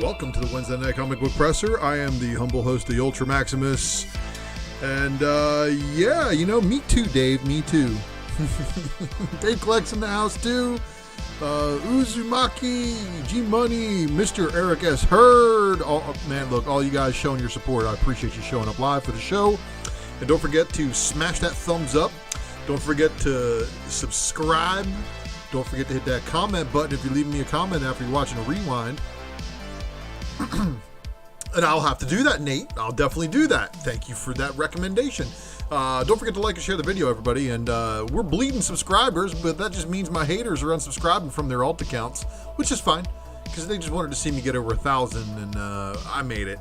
Welcome to the Wednesday Night Comic Book Presser. I am the humble host, the ULTRA MAXIMUS. And, me too, Dave, me too. Dave Collects in the house, too. Uzumaki, G-Money, Mr. Eric S. Hurd. All you guys showing your support. I appreciate you showing up live for the show. And don't forget to smash that thumbs up. Don't forget to subscribe. Don't forget to hit that comment button if you're leaving me a comment after you're watching a rewind. And I'll have to do that, Nate. I'll definitely do that. Thank you for that recommendation. Don't forget to like and share the video, everybody. And we're bleeding subscribers, but that just means my haters are unsubscribing from their alt accounts, which is fine, because they just wanted to see me get over 1,000, and I made it.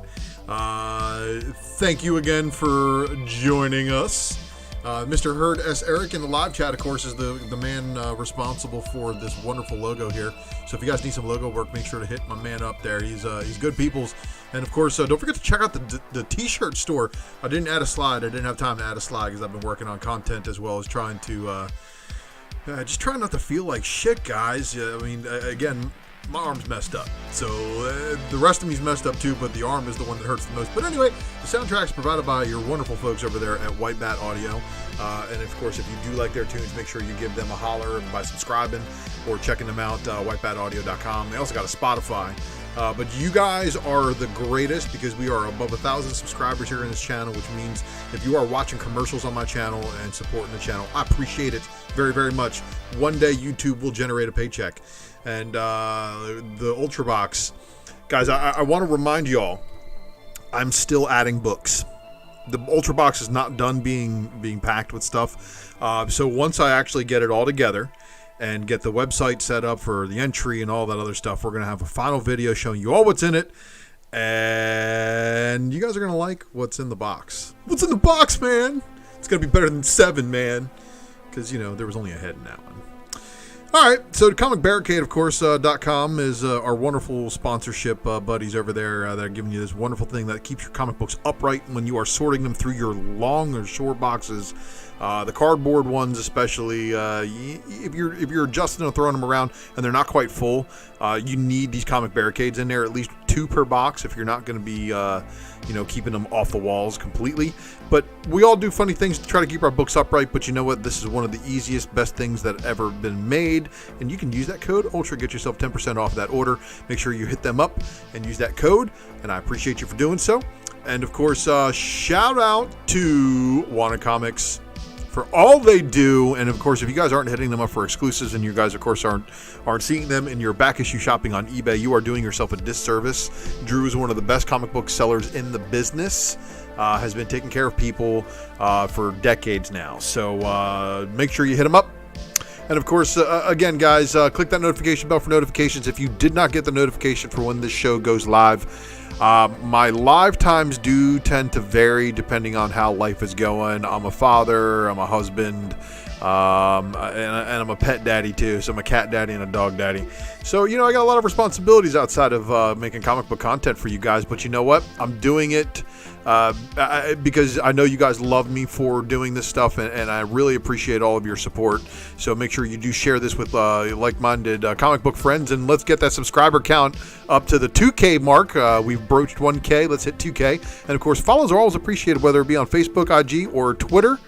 Thank you again for joining us. Mr. Hurd S. Eric in the live chat, of course, is the man responsible for this wonderful logo here. So if you guys need some logo work, make sure to hit my man up there. He's good peoples. And of course, don't forget to check out the t-shirt store. I didn't add a slide. I didn't have time to add a slide because I've been working on content as well as trying to just trying not to feel like shit, guys. Again, my arm's messed up. So the rest of me's messed up too, but the arm is the one that hurts the most. But anyway, the soundtrack's provided by your wonderful folks over there at White Bat Audio. And of course, if you do like their tunes, make sure you give them a holler by subscribing or checking them out, whitebataudio.com. They also got a Spotify. But you guys are the greatest because we are above 1,000 subscribers here in this channel, which means if you are watching commercials on my channel and supporting the channel, I appreciate it very, very much. One day, YouTube will generate a paycheck. And the Ultra Box, guys, I want to remind y'all, I'm still adding books. The Ultra Box is not done being packed with stuff. So once I actually get it all together and get the website set up for the entry and all that other stuff, we're going to have a final video showing you all what's in it. And you guys are going to like what's in the box. What's in the box, man? It's going to be better than 7, man. Because, there was only a head in that one. All right, so the Comic Barricade, of course, .com is our wonderful sponsorship buddies over there that are giving you this wonderful thing that keeps your comic books upright when you are sorting them through your long or short boxes. The cardboard ones, especially, if you're adjusting and throwing them around and they're not quite full, you need these Comic Barricades in there, at least 2 per box if you're not going to be, keeping them off the walls completely. But we all do funny things to try to keep our books upright, but you know what? This is one of the easiest, best things that ever been made, and you can use that code ULTRA, get yourself 10% off that order. Make sure you hit them up and use that code, and I appreciate you for doing so. And of course, shout out to Wanted Comics for all they do. And of course, if you guys aren't hitting them up for exclusives, and you guys of course aren't seeing them in your back issue shopping on eBay, you are doing yourself a disservice. Drew is one of the best comic book sellers in the business, has been taking care of people for decades now, so make sure you hit him up. And of course, again, guys, click that notification bell for notifications. If you did not get the notification for when this show goes live, my live times do tend to vary depending on how life is going. I'm a father, I'm a husband, and I'm a pet daddy too. So I'm a cat daddy and a dog daddy. So, I got a lot of responsibilities outside of making comic book content for you guys. But you know what? I'm doing it because I know you guys love me for doing this stuff, and I really appreciate all of your support. So make sure you do share this with like-minded comic book friends, and let's get that subscriber count up to the 2K mark. We've broached 1K. Let's hit 2K. And of course, follows are always appreciated, whether it be on Facebook, IG, or Twitter.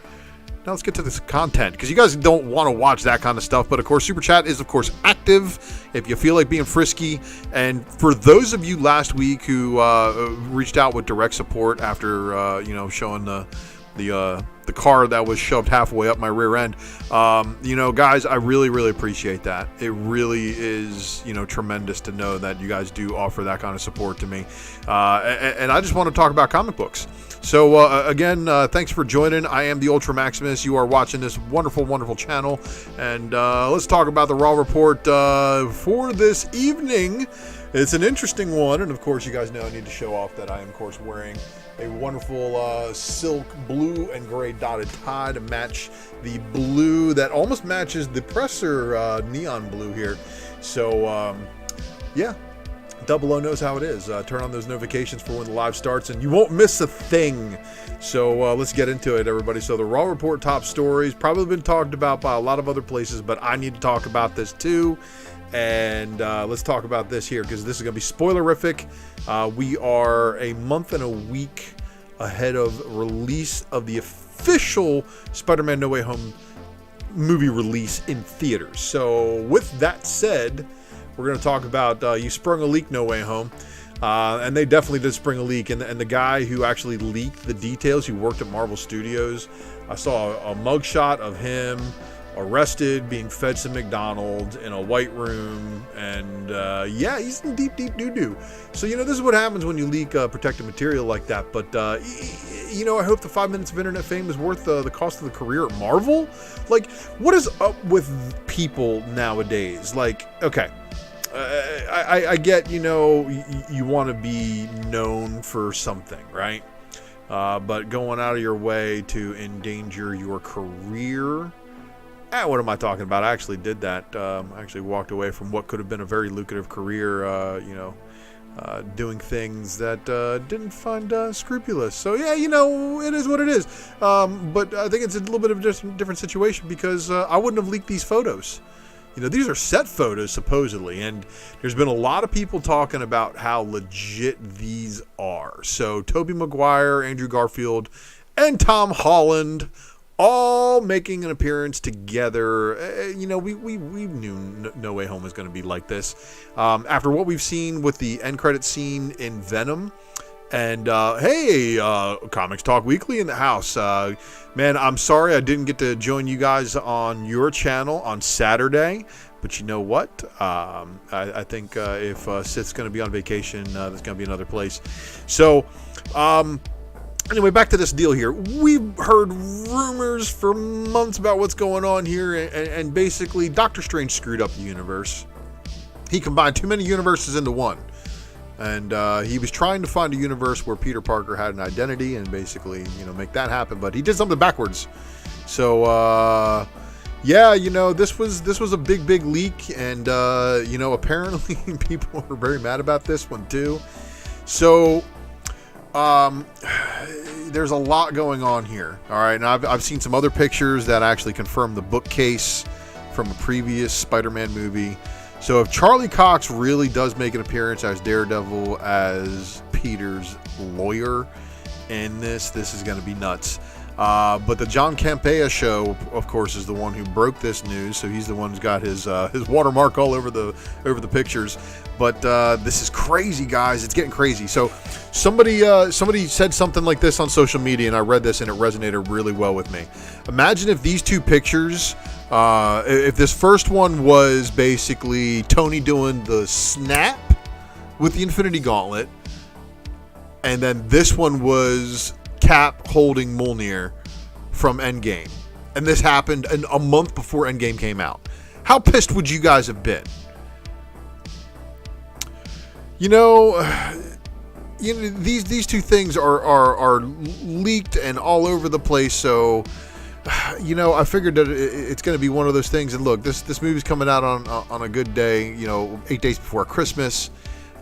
Now let's get to this content, because you guys don't want to watch that kind of stuff. But of course, Super Chat is of course active if you feel like being frisky. And for those of you last week who reached out with direct support after showing the car that was shoved halfway up my rear end, guys, I really appreciate that. It really is tremendous to know that you guys do offer that kind of support to me, and I just want to talk about comic books. So again, thanks for joining. I am the Ultra Maximus. You are watching this wonderful channel, and let's talk about the Raw Report for this evening. It's an interesting one, and of course, you guys know I need to show off that I am, of course, wearing a wonderful silk blue and gray dotted tie to match the blue that almost matches the presser neon blue here. So, yeah. 00 knows how it is. Turn on those notifications for when the live starts, and you won't miss a thing. So let's get into it, everybody. So the Raw Report top stories probably been talked about by a lot of other places, but I need to talk about this too. and let's talk about this here, because this is going to be spoilerific. We are a month and a week ahead of release of the official Spider-Man No Way Home movie release in theaters. So with that said, we're going to talk about You Sprung a Leak No Way Home. And they definitely did spring a leak. And the guy who actually leaked the details, he worked at Marvel Studios. I saw a mugshot of him arrested, being fed some McDonald's in a white room. And yeah, he's in deep doo-doo. So, this is what happens when you leak protected material like that. But, I hope the 5 minutes of internet fame is worth the cost of the career at Marvel. Like, what is up with people nowadays? Like, okay. I get, you want to be known for something, right? But going out of your way to endanger your career, what am I talking about? I actually did that. I actually walked away from what could have been a very lucrative career, doing things that didn't find scrupulous. So yeah, it is what it is. But I think it's a little bit of a different situation, because I wouldn't have leaked these photos. These are set photos, supposedly, and there's been a lot of people talking about how legit these are. So Tobey Maguire, Andrew Garfield, and Tom Holland all making an appearance together. We knew No Way Home was going to be like this. After what we've seen with the end credit scene in Venom, and hey, Comics Talk Weekly in the house. Man, I'm sorry I didn't get to join you guys on your channel on Saturday, but you know what? I think if Sith's going to be on vacation, there's going to be another place. So, anyway, back to this deal here. We've heard rumors for months about what's going on here, and basically Doctor Strange screwed up the universe. He combined too many universes into one. And he was trying to find a universe where Peter Parker had an identity and basically, make that happen. But he did something backwards. So, yeah, this was a big leak. And, apparently people were very mad about this one, too. So, there's a lot going on here. All right. And I've seen some other pictures that actually confirm the bookcase from a previous Spider-Man movie. So if Charlie Cox really does make an appearance as Daredevil, as Peter's lawyer in this is going to be nuts. But the John Campea show, of course, is the one who broke this news. So he's the one who's got his watermark all over the pictures. But this is crazy, guys. It's getting crazy. So somebody said something like this on social media, and I read this and it resonated really well with me. Imagine if these two pictures. If this first one was basically Tony doing the snap with the Infinity Gauntlet, and then this one was Cap holding Mjolnir from Endgame, and this happened a month before Endgame came out, how pissed would you guys have been? These two things are leaked and all over the place, so I figured that it's going to be one of those things. And look, this movie's coming out on a good day, 8 days before Christmas.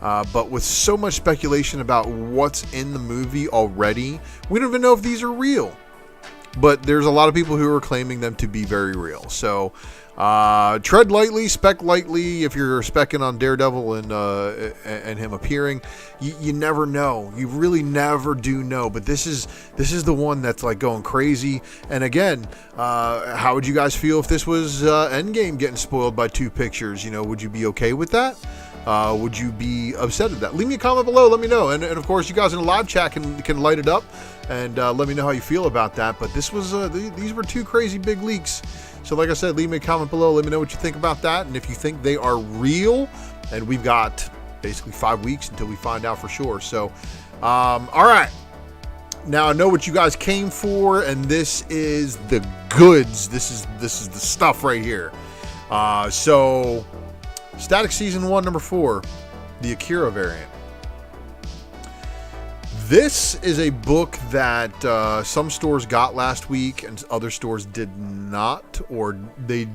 But with so much speculation about what's in the movie already, we don't even know if these are real. But there's a lot of people who are claiming them to be very real. So tread lightly, spec lightly. If you're specking on Daredevil and him appearing, you never know. You really never do know. But this is the one that's like going crazy. And again, how would you guys feel if this was Endgame getting spoiled by two pictures? Would you be okay with that? Would you be upset at that? Leave me a comment below. Let me know. And of course, you guys in the live chat can light it up and let me know how you feel about that. But this was these were two crazy big leaks. So like I said, leave me a comment below. Let me know what you think about that. And if you think they are real, and we've got basically 5 weeks until we find out for sure. So, all right. Now I know what you guys came for, and this is the goods. This is the stuff right here. So Static Season 1, number 4, the Akira variant. This is a book that some stores got last week and other stores did not, or they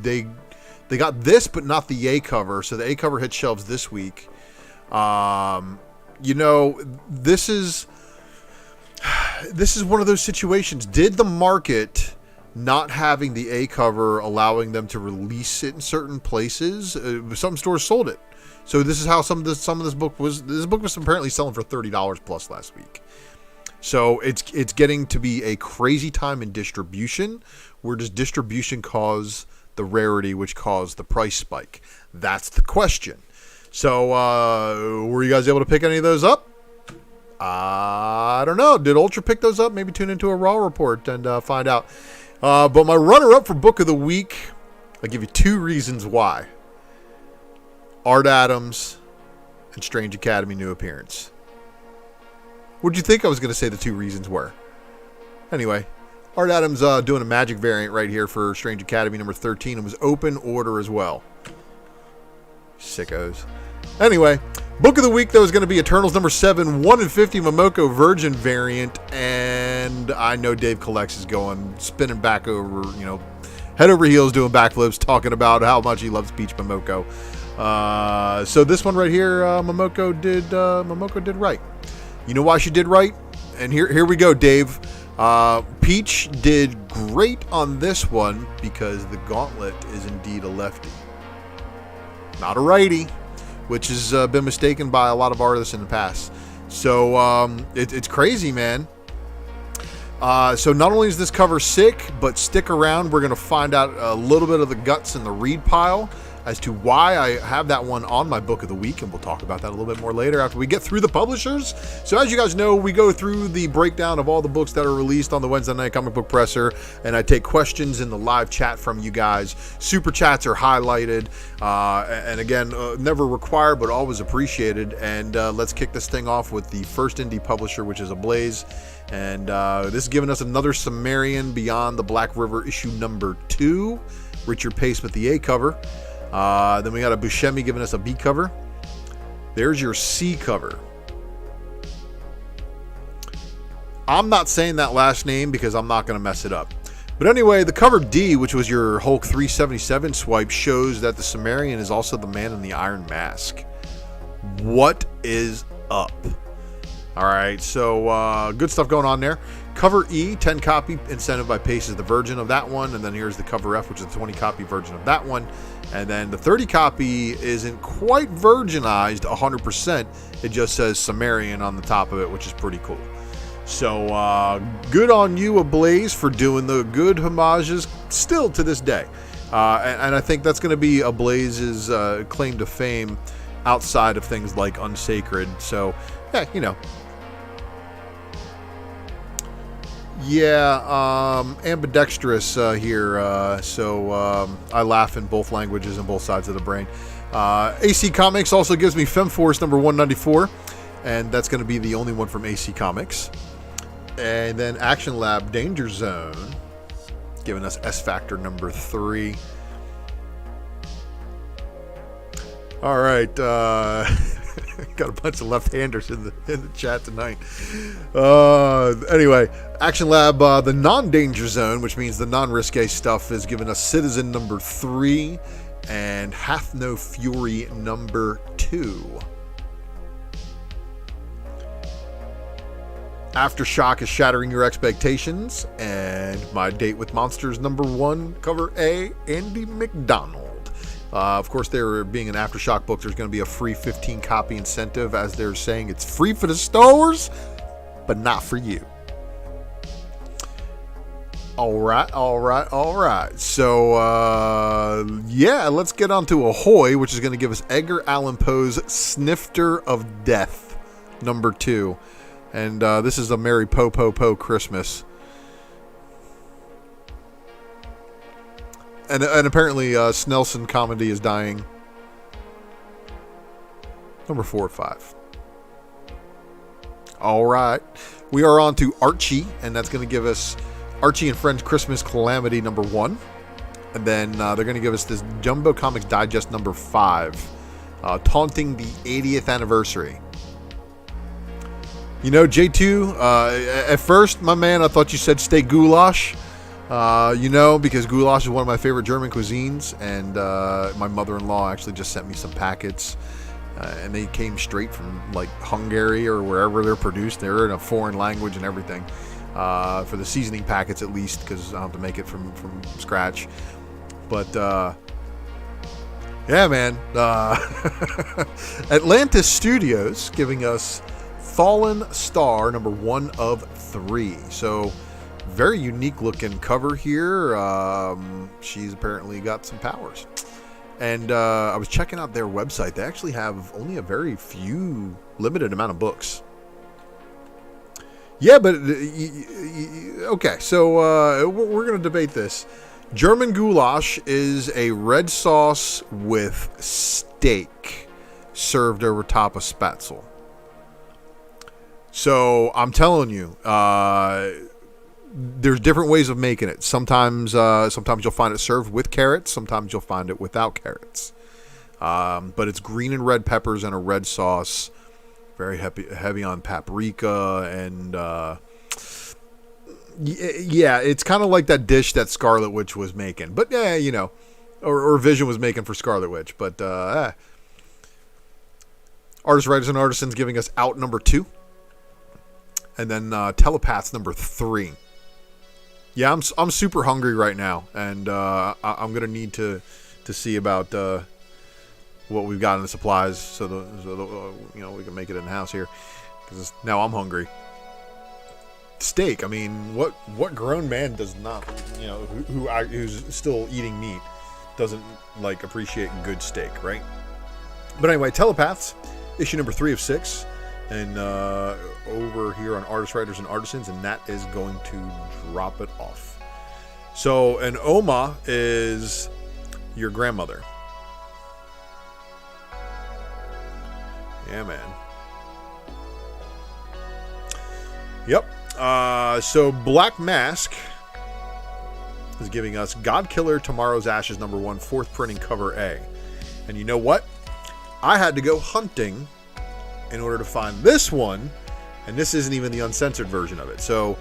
got this but not the A cover. So the A cover hit shelves this week. This is one of those situations. Did the market not having the A cover, allowing them to release it in certain places. Some stores sold it. So this is how some of this book was. This book was apparently selling for $30 plus last week. So it's getting to be a crazy time in distribution. Where does distribution cause the rarity, which caused the price spike? That's the question. So were you guys able to pick any of those up? I don't know. Did Ultra pick those up? Maybe tune into a Raw report and find out. But my runner-up for Book of the Week, I'll give you 2 reasons why. Art Adams and Strange Academy new appearance. What'd you think I was going to say the 2 reasons were? Anyway, Art Adams doing a magic variant right here for Strange Academy number 13. It was open order as well. Sickos. Anyway, Book of the Week, though, is going to be Eternals number 7, 1 in 50 Momoko Virgin variant. And I know Dave Collects is going, spinning back over, head over heels doing backflips, talking about how much he loves Peach Momoko. So this one right here, Momoko did right. You know why she did right? And here we go, Dave. Peach did great on this one because the gauntlet is indeed a lefty, not a righty, which has been mistaken by a lot of artists in the past. So it's crazy, man. So not only is this cover sick, but stick around. We're going to find out a little bit of the guts in the read pile as to why I have that one on my Book of the Week, and we'll talk about that a little bit more later after we get through the publishers. So as you guys know, we go through the breakdown of all the books that are released on the Wednesday Night Comic Book Presser, and I take questions in the live chat from you guys. Super chats are highlighted, and again, never required, but always appreciated. And let's kick this thing off with the first indie publisher, which is Ablaze. And this is giving us another Sumerian Beyond the Black River issue number 2. Richard Pace with the A cover. Then we got a Buscemi giving us a B cover. There's your C cover. I'm not saying that last name because I'm not going to mess it up. But anyway, the cover D, which was your Hulk 377 swipe, shows that the Sumerian is also the man in the Iron Mask. What is up? All right, so good stuff going on there. Cover E, 10 copy incentive by Pace is the version of that one. And then here's the cover F, which is the 20 copy version of that one. And then the 30 copy isn't quite virginized 100%. It just says Sumerian on the top of it, which is pretty cool. So good on you, Ablaze, for doing the good homages still to this day. And I think that's going to be Ablaze's claim to fame outside of things like Unsacred. So, yeah, Yeah, ambidextrous here, so I laugh in both languages and both sides of the brain. AC Comics also gives me FemForce number 194, and that's going to be the only one from AC Comics. And then Action Lab Danger Zone, giving us S Factor number 3. All right, got a bunch of left-handers in the chat tonight. Anyway, Action Lab, the non-danger zone, which means the non-risque stuff, is giving us Citizen number 3 and Hath No Fury number 2. Aftershock is shattering your expectations, and My Date with Monsters number 1, cover A, Andy McDonald. Of course, there being an Aftershock book, there's going to be a free 15 copy incentive, as they're saying it's free for the stores, but not for you. All right. So, yeah, let's get on to Ahoy, which is going to give us Edgar Allan Poe's Snifter of Death, number 2. And this is a Merry Po Christmas. And apparently, Snelson Comedy is dying. Number 4 or 5. All right. We are on to Archie, and that's going to give us Archie and Friends Christmas Calamity number 1. And then they're going to give us this Jumbo Comics Digest number 5, taunting the 80th anniversary. You know, J2, at first, my man, I thought you said stay goulash. Because goulash is one of my favorite German cuisines, and my mother-in-law actually just sent me some packets, and they came straight from like Hungary or wherever they're produced. They're in a foreign language and everything. for the seasoning packets at least, because I have to make it from scratch. But yeah, man. Atlantis Studios giving us Fallen Star number 1 of 3. So very unique looking cover here. She's apparently got some powers. And I was checking out their website. They actually have only a very few limited amount of books. Yeah, but okay. So we're going to debate this. German goulash is a red sauce with steak served over top of spatzel. So I'm telling you, there's different ways of making it. Sometimes you'll find it served with carrots. Sometimes you'll find it without carrots. But it's green and red peppers and a red sauce. Very heavy on paprika. And yeah, it's kind of like that dish that Scarlet Witch was making. But yeah, you know, or Vision was making for Scarlet Witch. But Artists, Writers, and Artisans giving us Out number 2. And then Telepaths number 3. Yeah, I'm super hungry right now, and I'm gonna need to see about what we've got in the supplies, so you know, we can make it in the house here. Because now I'm hungry. Steak. I mean, what grown man does not, you know, who's still eating meat, doesn't like appreciate good steak, right? But anyway, Telepaths, issue number 3 of 6. And over here on Artists, Writers, and Artisans, and that is going to drop it off. So, an Oma is your grandmother. Yeah, man. Yep. So, Black Mask is giving us God Killer Tomorrow's Ashes number 1, 4th printing, cover A. And you know what? I had to go hunting in order to find this one, and this isn't even the uncensored version of it. So,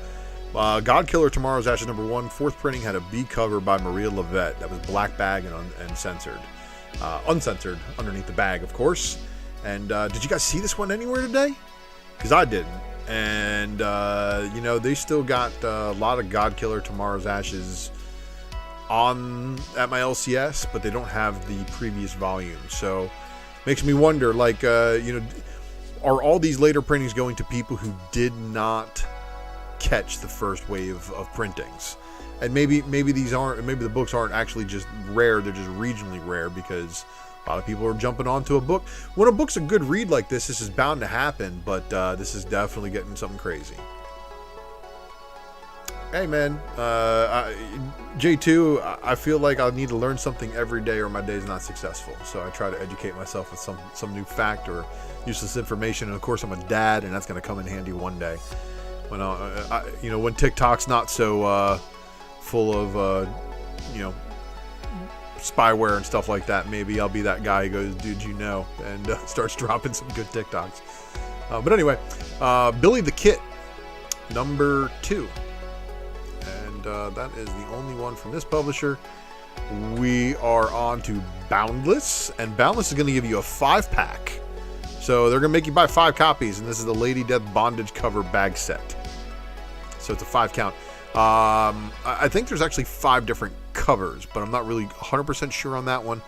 God Killer Tomorrow's Ashes number 1, 4th printing, had a B cover by Maria Levette. That was black bag and censored. Uncensored underneath the bag, of course. And did you guys see this one anywhere today? Because I didn't. And, you know, they still got a lot of God Killer Tomorrow's Ashes at my LCS, but they don't have the previous volume. So, makes me wonder, like, you know, are all these later printings going to people who did not catch the first wave of printings? And maybe the books aren't actually just rare, they're just regionally rare, because a lot of people are jumping onto a book. When a book's a good read like this is bound to happen, but this is definitely getting something crazy. Hey man, J2, I feel like I need to learn something every day or my day's not successful. So I try to educate myself with some new fact or useless information. And of course I'm a dad, and that's going to come in handy one day. When you know, when TikTok's not so full of you know, spyware and stuff like that, maybe I'll be that guy who goes, "Dude, you know," and starts dropping some good TikToks. But anyway, Billy the Kit, number 2. That is the only one from this publisher. We are on to Boundless, and Boundless is going to give you a 5-pack. So they're going to make you buy 5 copies, and this is the Lady Death Bondage cover bag set. So it's a 5 count. I think there's actually 5 different covers, but I'm not really 100% sure on that one.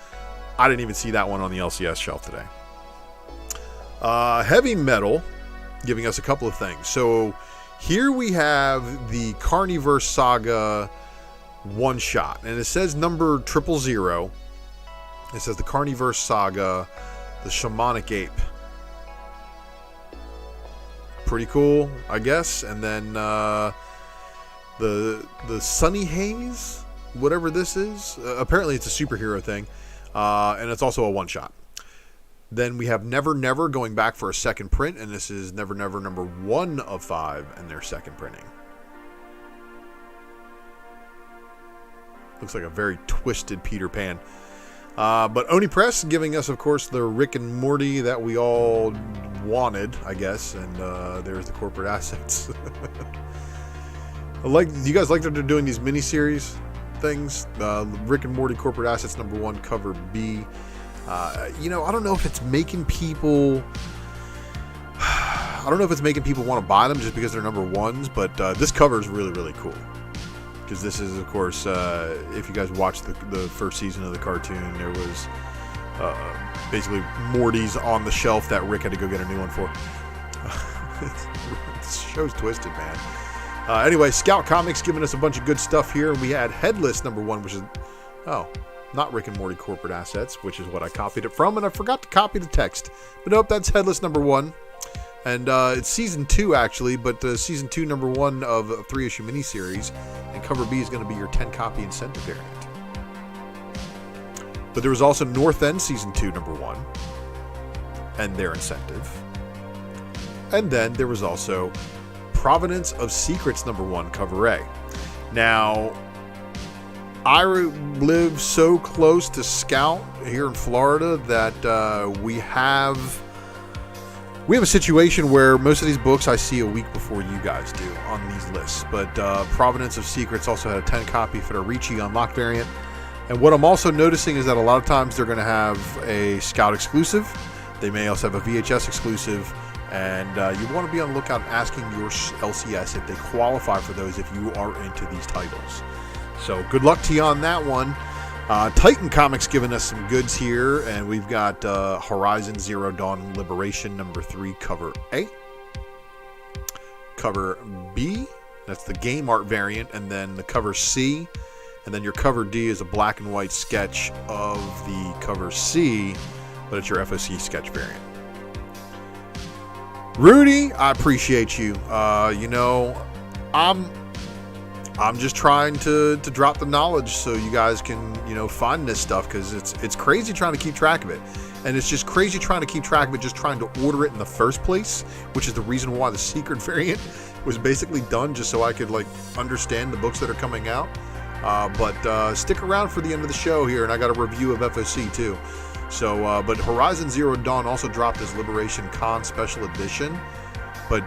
I didn't even see that one on the LCS shelf today. Heavy Metal giving us a couple of things. So here we have the Carniver Saga one-shot, and it says number 000. It says the Carniver Saga, the Shamanic Ape. Pretty cool, I guess. And then the Sunny Haze, whatever this is. Apparently it's a superhero thing, and it's also a one-shot. Then we have Never Never going back for a second print, and this is Never Never number 1 of 5 and their second printing. Looks like a very twisted Peter Pan. But Oni Press giving us, of course, the Rick and Morty that we all wanted, I guess, and there's the corporate assets. Do you guys like that they're doing these miniseries things? Rick and Morty corporate assets number 1, cover B. You know, I don't know if it's making people I don't know if it's making people want to buy them just because they're number ones, but this cover is really, really cool. Because this is, of course, if you guys watched the first season of the cartoon, there was basically Morty's on the shelf that Rick had to go get a new one for. This show's twisted, man. Anyway, Scout Comics giving us a bunch of good stuff here. We had Headless number 1, which is, not Rick and Morty corporate assets, which is what I copied it from, and I forgot to copy the text. But nope, that's Headless number 1. And it's season 2, actually, but season 2, number 1 of a 3-issue miniseries. And cover B is going to be your 10-copy incentive variant. But there was also North End season 2, number 1, and their incentive. And then there was also Providence of Secrets number 1, cover A. Now, I live so close to Scout here in Florida that we have a situation where most of these books I see a week before you guys do on these lists. But Providence of Secrets also had a 10-copy Federici Unlocked variant. And what I'm also noticing is that a lot of times they're going to have a Scout exclusive. They may also have a VHS exclusive. And you want to be on the lookout asking your LCS if they qualify for those if you are into these titles. So good luck to you on that one. Titan Comics giving us some goods here, and we've got Horizon Zero Dawn Liberation number 3, cover A. Cover B, that's the game art variant, and then the cover C, and then your cover D is a black and white sketch of the cover C, but it's your FOC sketch variant. Rudy, I appreciate you. I'm just trying to drop the knowledge so you guys can, find this stuff, because it's crazy trying to keep track of it. And it's just crazy trying to keep track of it, just trying to order it in the first place, which is the reason why the secret variant was basically done, just so I could, understand the books that are coming out. But stick around for the end of the show here, and I got a review of FOC too. So, but Horizon Zero Dawn also dropped as Liberation Con Special Edition. But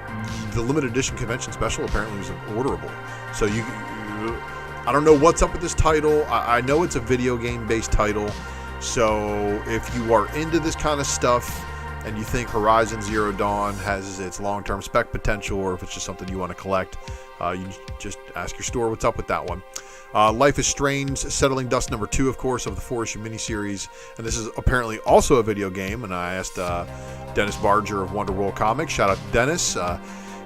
the limited edition convention special apparently was orderable. So I don't know what's up with this title. I know it's a video game based title. So if you are into this kind of stuff and you think Horizon Zero Dawn has its long-term spec potential, or if it's just something you want to collect, you just ask your store what's up with that one. Life is Strange, Settling Dust number 2, of course, of the 4-issue miniseries. And this is apparently also a video game. And I asked Dennis Barger of Wonderworld Comics. Shout out to Dennis.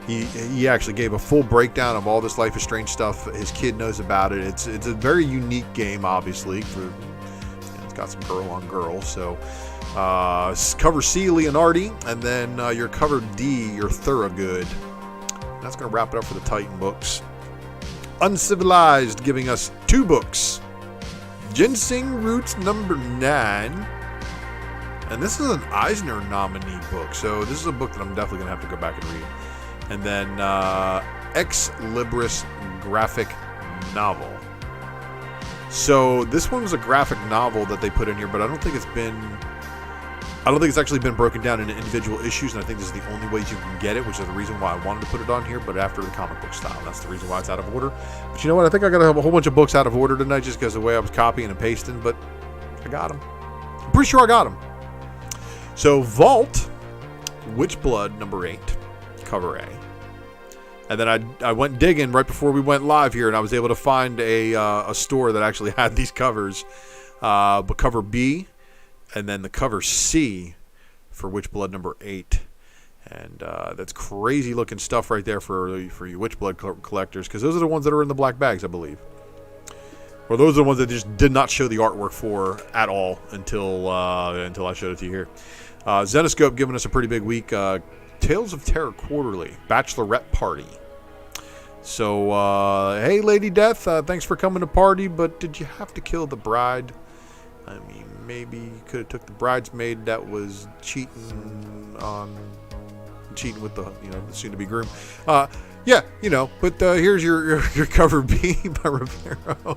He actually gave a full breakdown of all this Life is Strange stuff. His kid knows about it. It's a very unique game, obviously. It's got some girl on girl. So cover C, Leonardi. And then your cover D, your Thorogood. That's going to wrap it up for the Titan books. Uncivilized giving us 2 books. Ginseng Roots number 9. And this is an Eisner nominee book. So this is a book that I'm definitely going to have to go back and read. And then Ex Libris graphic novel. So this one was a graphic novel that they put in here, but I don't think it's actually been broken down into individual issues, and I think this is the only way you can get it, which is the reason why I wanted to put it on here, but after the comic book style. That's the reason why it's out of order. But you know what? I think I got to have a whole bunch of books out of order tonight just because of the way I was copying and pasting, but I got them. I'm pretty sure I got them. So Vault, Witchblood number 8, cover A. And then I went digging right before we went live here, and I was able to find a store that actually had these covers. But cover B, and then the cover C for Witchblood number 8. And that's crazy looking stuff right there for you Witchblood collectors, because those are the ones that are in the black bags, I believe. Or those are the ones that just did not show the artwork for at all until I showed it to you here. Zenoscope giving us a pretty big week. Tales of Terror Quarterly, Bachelorette Party. So, hey Lady Death, thanks for coming to party, but did you have to kill the bride? I mean, maybe you could have took the bridesmaid that was cheating with the soon-to-be groom. But here's your cover B by Romero,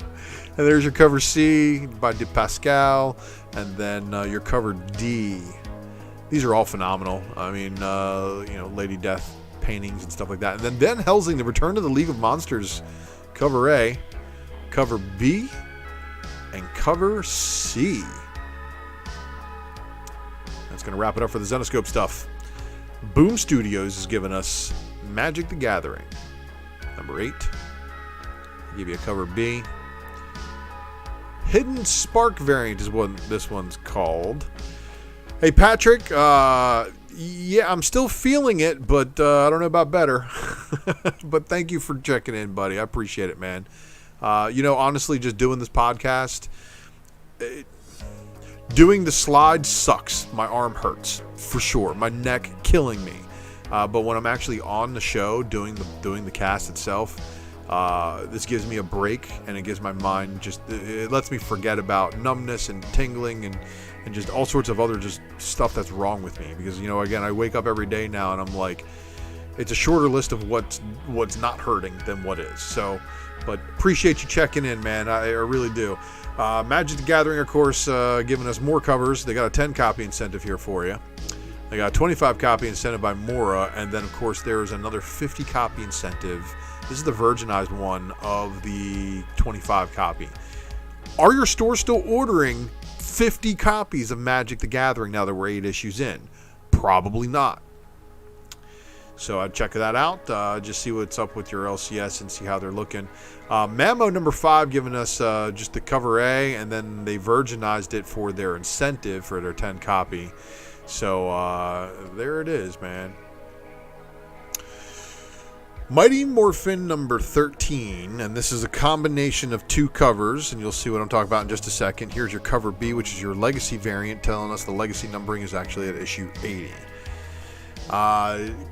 and there's your cover C by De Pascal, and then your cover D. These are all phenomenal. I mean, Lady Death paintings and stuff like that. And then Ben Helsing, The Return to the League of Monsters, cover A, cover B, and cover C. That's going to wrap it up for the Zenoscope stuff. Boom Studios has given us Magic the Gathering, number 8. I'll give you a cover B. Hidden Spark variant is what this one's called. Hey, Patrick, yeah, I'm still feeling it, but I don't know about better. But thank you for checking in, buddy. I appreciate it, man. Honestly, just doing this podcast, doing the slides sucks. My arm hurts, for sure. My neck killing me. But when I'm actually on the show, doing the cast itself, this gives me a break, and it gives my mind it lets me forget about numbness and tingling and just all sorts of other just stuff that's wrong with me. Because, again, I wake up every day now and I'm like, it's a shorter list of what's not hurting than what is. So, but appreciate you checking in, man. I really do. Magic the Gathering, of course, giving us more covers. They got a 10 copy incentive here for you. They got a 25 copy incentive by Mortar, and then, of course, there's another 50 copy incentive. This is the virginized one of the 25 copy. Are your stores still ordering 50 copies of Magic the Gathering now that we're 8 issues in? Probably not. So I'd check that out. Just see what's up with your LCS and see how they're looking. Mammo number 5 giving us just the cover A, and then they virginized it for their incentive for their 10 copy. So there it is, man. Mighty Morphin number 13, and this is a combination of 2 covers, and you'll see what I'm talking about in just a second. Here's your cover B, which is your legacy variant, telling us the legacy numbering is actually at issue 80.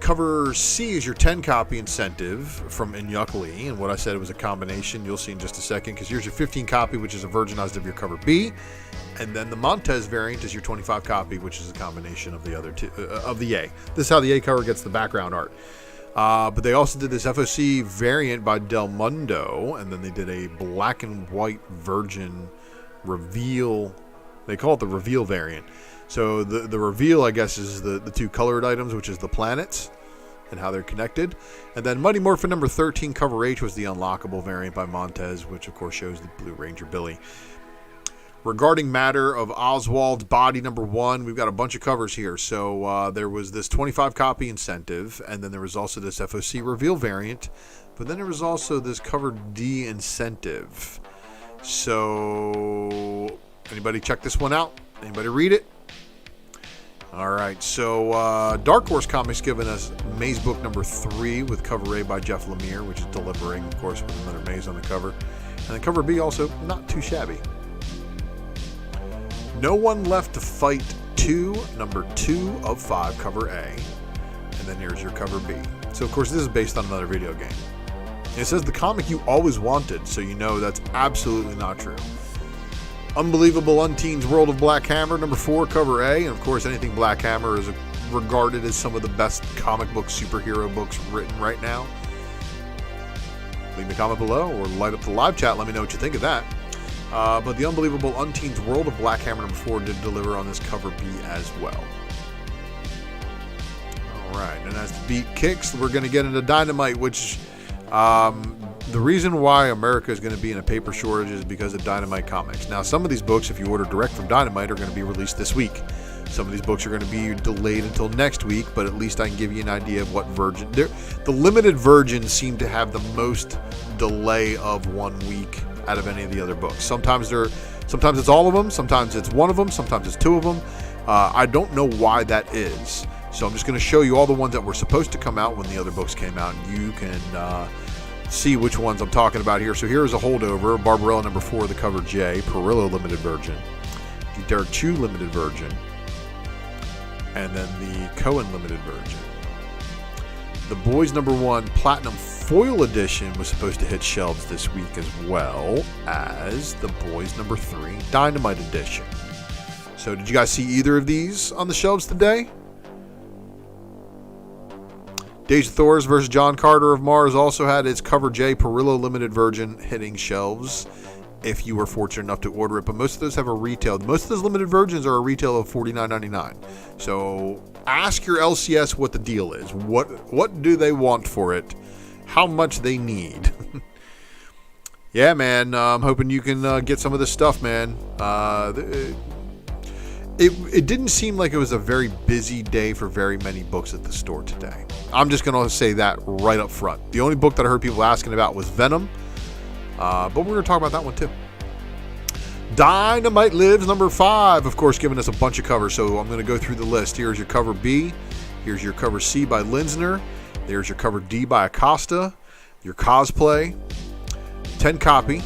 Cover C is your 10 copy incentive from Inyukli, and what I said, it was a combination. You'll see in just a second, because here's your 15 copy, which is a virginized of your cover B, and then the Montez variant is your 25 copy, which is a combination of the other 2 of the A. This is how the A cover gets the background art. But they also did this FOC variant by Del Mundo, and then they did a black and white virgin reveal. They call it the reveal variant. So the reveal, I guess, is the 2 colored items, which is the planets and how they're connected. And then Mighty Morphin number 13, cover H, was the unlockable variant by Montez, which of course shows the Blue Ranger Billy. Regarding matter of Oswald's body number 1, we've got a bunch of covers here. So there was this 25 copy incentive, and then there was also this FOC reveal variant, but then there was also this cover D incentive. So anybody check this one out? Anybody read it? All right, so Dark Horse Comics giving us Maze Book number 3 with cover A by Jeff Lemire, which is delivering, of course, with another maze on the cover. And then cover B also not too shabby. No One Left to Fight 2, number 2 of 5, cover A. And then here's your cover B. So, of course, this is based on another video game. And it says the comic you always wanted, so you know that's absolutely not true. Unbelievable Unteen's World of Black Hammer, number 4, cover A. And, of course, anything Black Hammer is regarded as some of the best comic book superhero books written right now. Leave me a comment below or light up the live chat. Let me know what you think of that. But the Unbelievable Unteen's World of Black Hammer number 4 did deliver on this cover B as well. Alright, and as the beat kicks, we're going to get into Dynamite, which the reason why America is going to be in a paper shortage is because of Dynamite Comics. Now, some of these books, if you order direct from Dynamite, are going to be released this week. Some of these books are going to be delayed until next week, but at least I can give you an idea of what version. The limited versions seem to have the most delay of 1 week out of any of the other books. Sometimes it's all of them, sometimes it's one of them, sometimes it's 2 of them. I don't know why that is. So I'm just going to show you all the ones that were supposed to come out when the other books came out, and you can see which ones I'm talking about here. So here is a holdover: Barbarella number 4, the cover J, Perillo limited version, the Derek Chu limited version, and then the Cohen limited version. The Boys number 1 Platinum Foil Edition was supposed to hit shelves this week, as well as the Boys number 3 Dynamite Edition. So did you guys see either of these on the shelves today? Days of Thors versus John Carter of Mars also had its cover J Perillo limited version hitting shelves if you were fortunate enough to order it, but most of those have a retail. Most of those limited versions are a retail of $49.99. So ask your LCS what the deal is. What do they want for it? How much they need. Yeah, man. I'm hoping you can get some of this stuff, man. it didn't seem like it was a very busy day for very many books at the store today. I'm just going to say that right up front. The only book that I heard people asking about was Venom, but we're going to talk about that one too. Dynamite Lives number 5, of course, giving us a bunch of covers. So I'm going to go through the list. Here's your cover B. Here's your cover C by Linsner. There's your cover D by Acosta. Your cosplay. 10 copy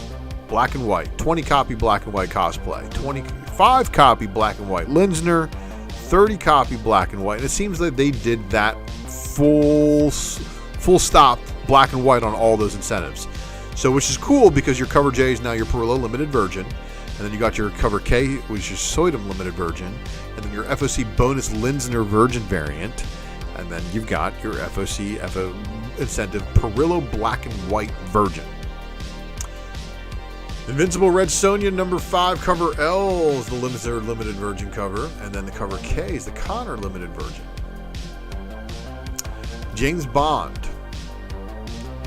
black and white. 20 copy black and white cosplay. 25 copy black and white Linsner. 30 copy black and white. And it seems like they did that full stop black and white on all those incentives. So which is cool because your cover J is now your Perillo limited virgin. And then you got your cover K, which is Soydom limited virgin. And then your FOC bonus Linsner virgin variant. And then you've got your FOC incentive Perillo black and white virgin. Invincible Red Sonja number 5 cover L is the limited virgin cover. And then the cover K is the Connor limited virgin. James Bond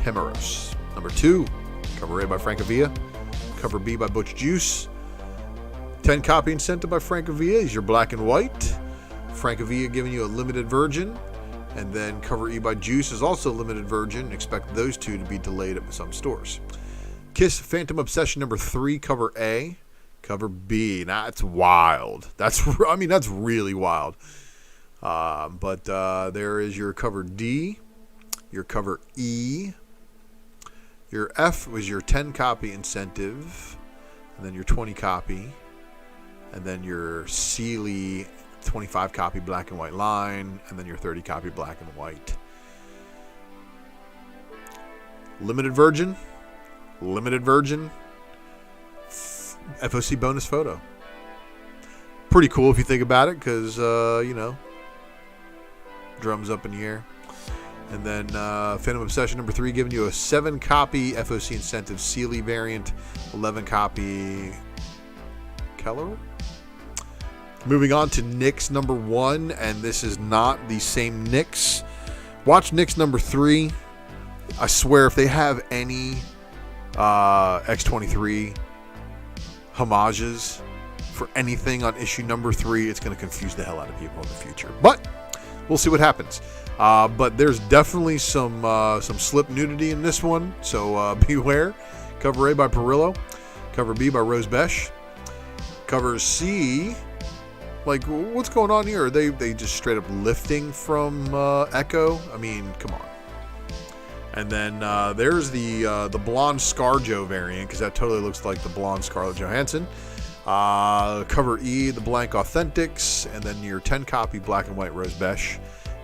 Hemeros number 2 cover A by Francavilla. Cover B by Butch Juice. 10 copy incentive by Francavilla is your black and white. Francavilla giving you a limited virgin. And then cover E by Juice is also limited virgin. Expect those two to be delayed at some stores. Kiss Phantom Obsession number 3 cover A. Cover B. That's wild. That's really wild. But there is your cover D. Your cover E. Your F was your 10 copy incentive. And then your 20 copy. And then your Sealy 25 copy black and white line. And then your 30 copy black and white. Limited virgin. FOC bonus photo. Pretty cool if you think about it because, drums up in the air. And then Phantom Obsession number 3 giving you a 7 copy FOC incentive Sealy variant. 11 copy Keller. Moving on to Nyx number 1, and this is not the same Nyx. Watch Nyx number 3. I swear, if they have any X-23 homages for anything on issue number 3, it's going to confuse the hell out of people in the future. But we'll see what happens. But there's definitely some slip nudity in this one, so beware. Cover A by Perillo. Cover B by Rose Besh. Cover C... Like, what's going on here? Are they just straight up lifting from Echo? I mean, come on. And then there's the blonde ScarJo variant, because that totally looks like the blonde Scarlett Johansson. Cover E, the blank Authentics, and then your 10 copy black and white Rose Besh,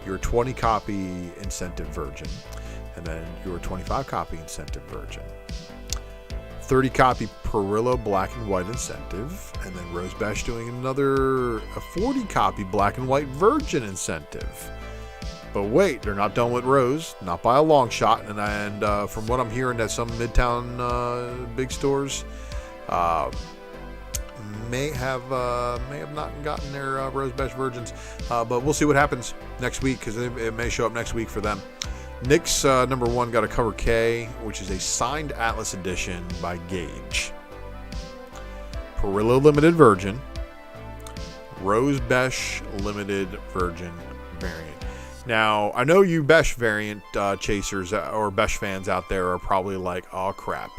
your 20 copy incentive virgin, and then your 25 copy incentive virgin. 30 copy Perillo black and white incentive, and then Rose Besh doing a 40 copy black and white virgin incentive. But wait, they're not done with Rose, not by a long shot. And from what I'm hearing, that some Midtown big stores may have not gotten their Rose Besh virgins. But we'll see what happens next week because it may show up next week for them. Nyx number 1 got a cover K, which is a signed Atlas edition by Gage. Perillo limited virgin. Rose Besh limited virgin variant. Now, I know you Besh variant chasers or Besh fans out there are probably like, oh crap.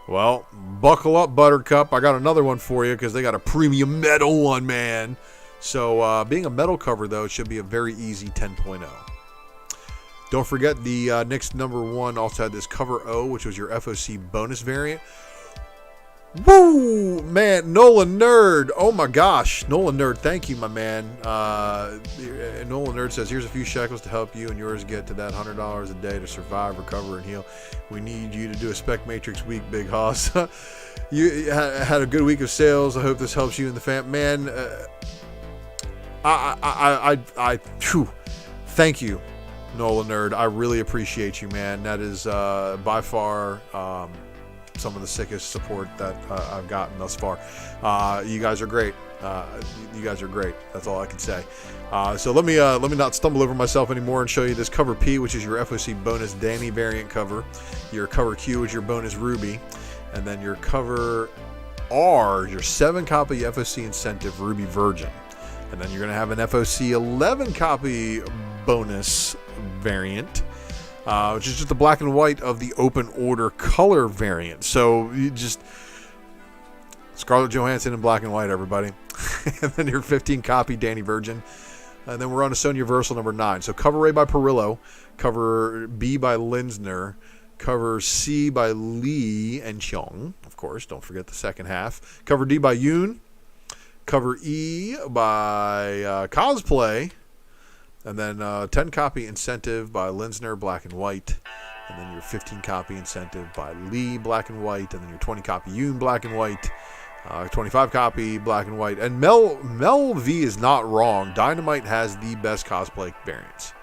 Well, buckle up, Buttercup. I got another one for you because they got a premium metal one, man. So being a metal cover, though, it should be a very easy 10.0. Don't forget the Nyx number 1 also had this cover O, which was your FOC bonus variant. Woo! Man, Nolan Nerd. Oh my gosh. Nolan Nerd, thank you, my man. Nolan Nerd says, here's a few shekels to help you and yours get to that $100 a day to survive, recover, and heal. We need you to do a Spec Matrix week, Big Hoss. You had a good week of sales. I hope this helps you and the fam. Man, thank you, Nolan Nerd. I really appreciate you, man. That is by far some of the sickest support that I've gotten thus far. You guys are great. You guys are great. That's all I can say. So let me not stumble over myself anymore and show you this cover P, which is your FOC bonus Danny variant cover. Your cover Q is your bonus Ruby, and then your cover are your 7-copy FOC incentive Ruby Virgin. And then you're going to have an FOC 11-copy bonus variant, which is just the black and white of the open order color variant. So you just Scarlett Johansson in black and white, everybody. And then your 15-copy Danny Virgin. And then we're on to Sonya Versal number 9. So cover A by Perillo, cover B by Linsner, cover C by Lee and Cheong, of course, don't forget the second half. Cover D by Yoon, cover E by Cosplay, and then 10-copy incentive by Linsner, black and white, and then your 15-copy incentive by Lee, black and white, and then your 20-copy Yoon, black and white, 25-copy black and white. And Mel V is not wrong. Dynamite has the best cosplay variants.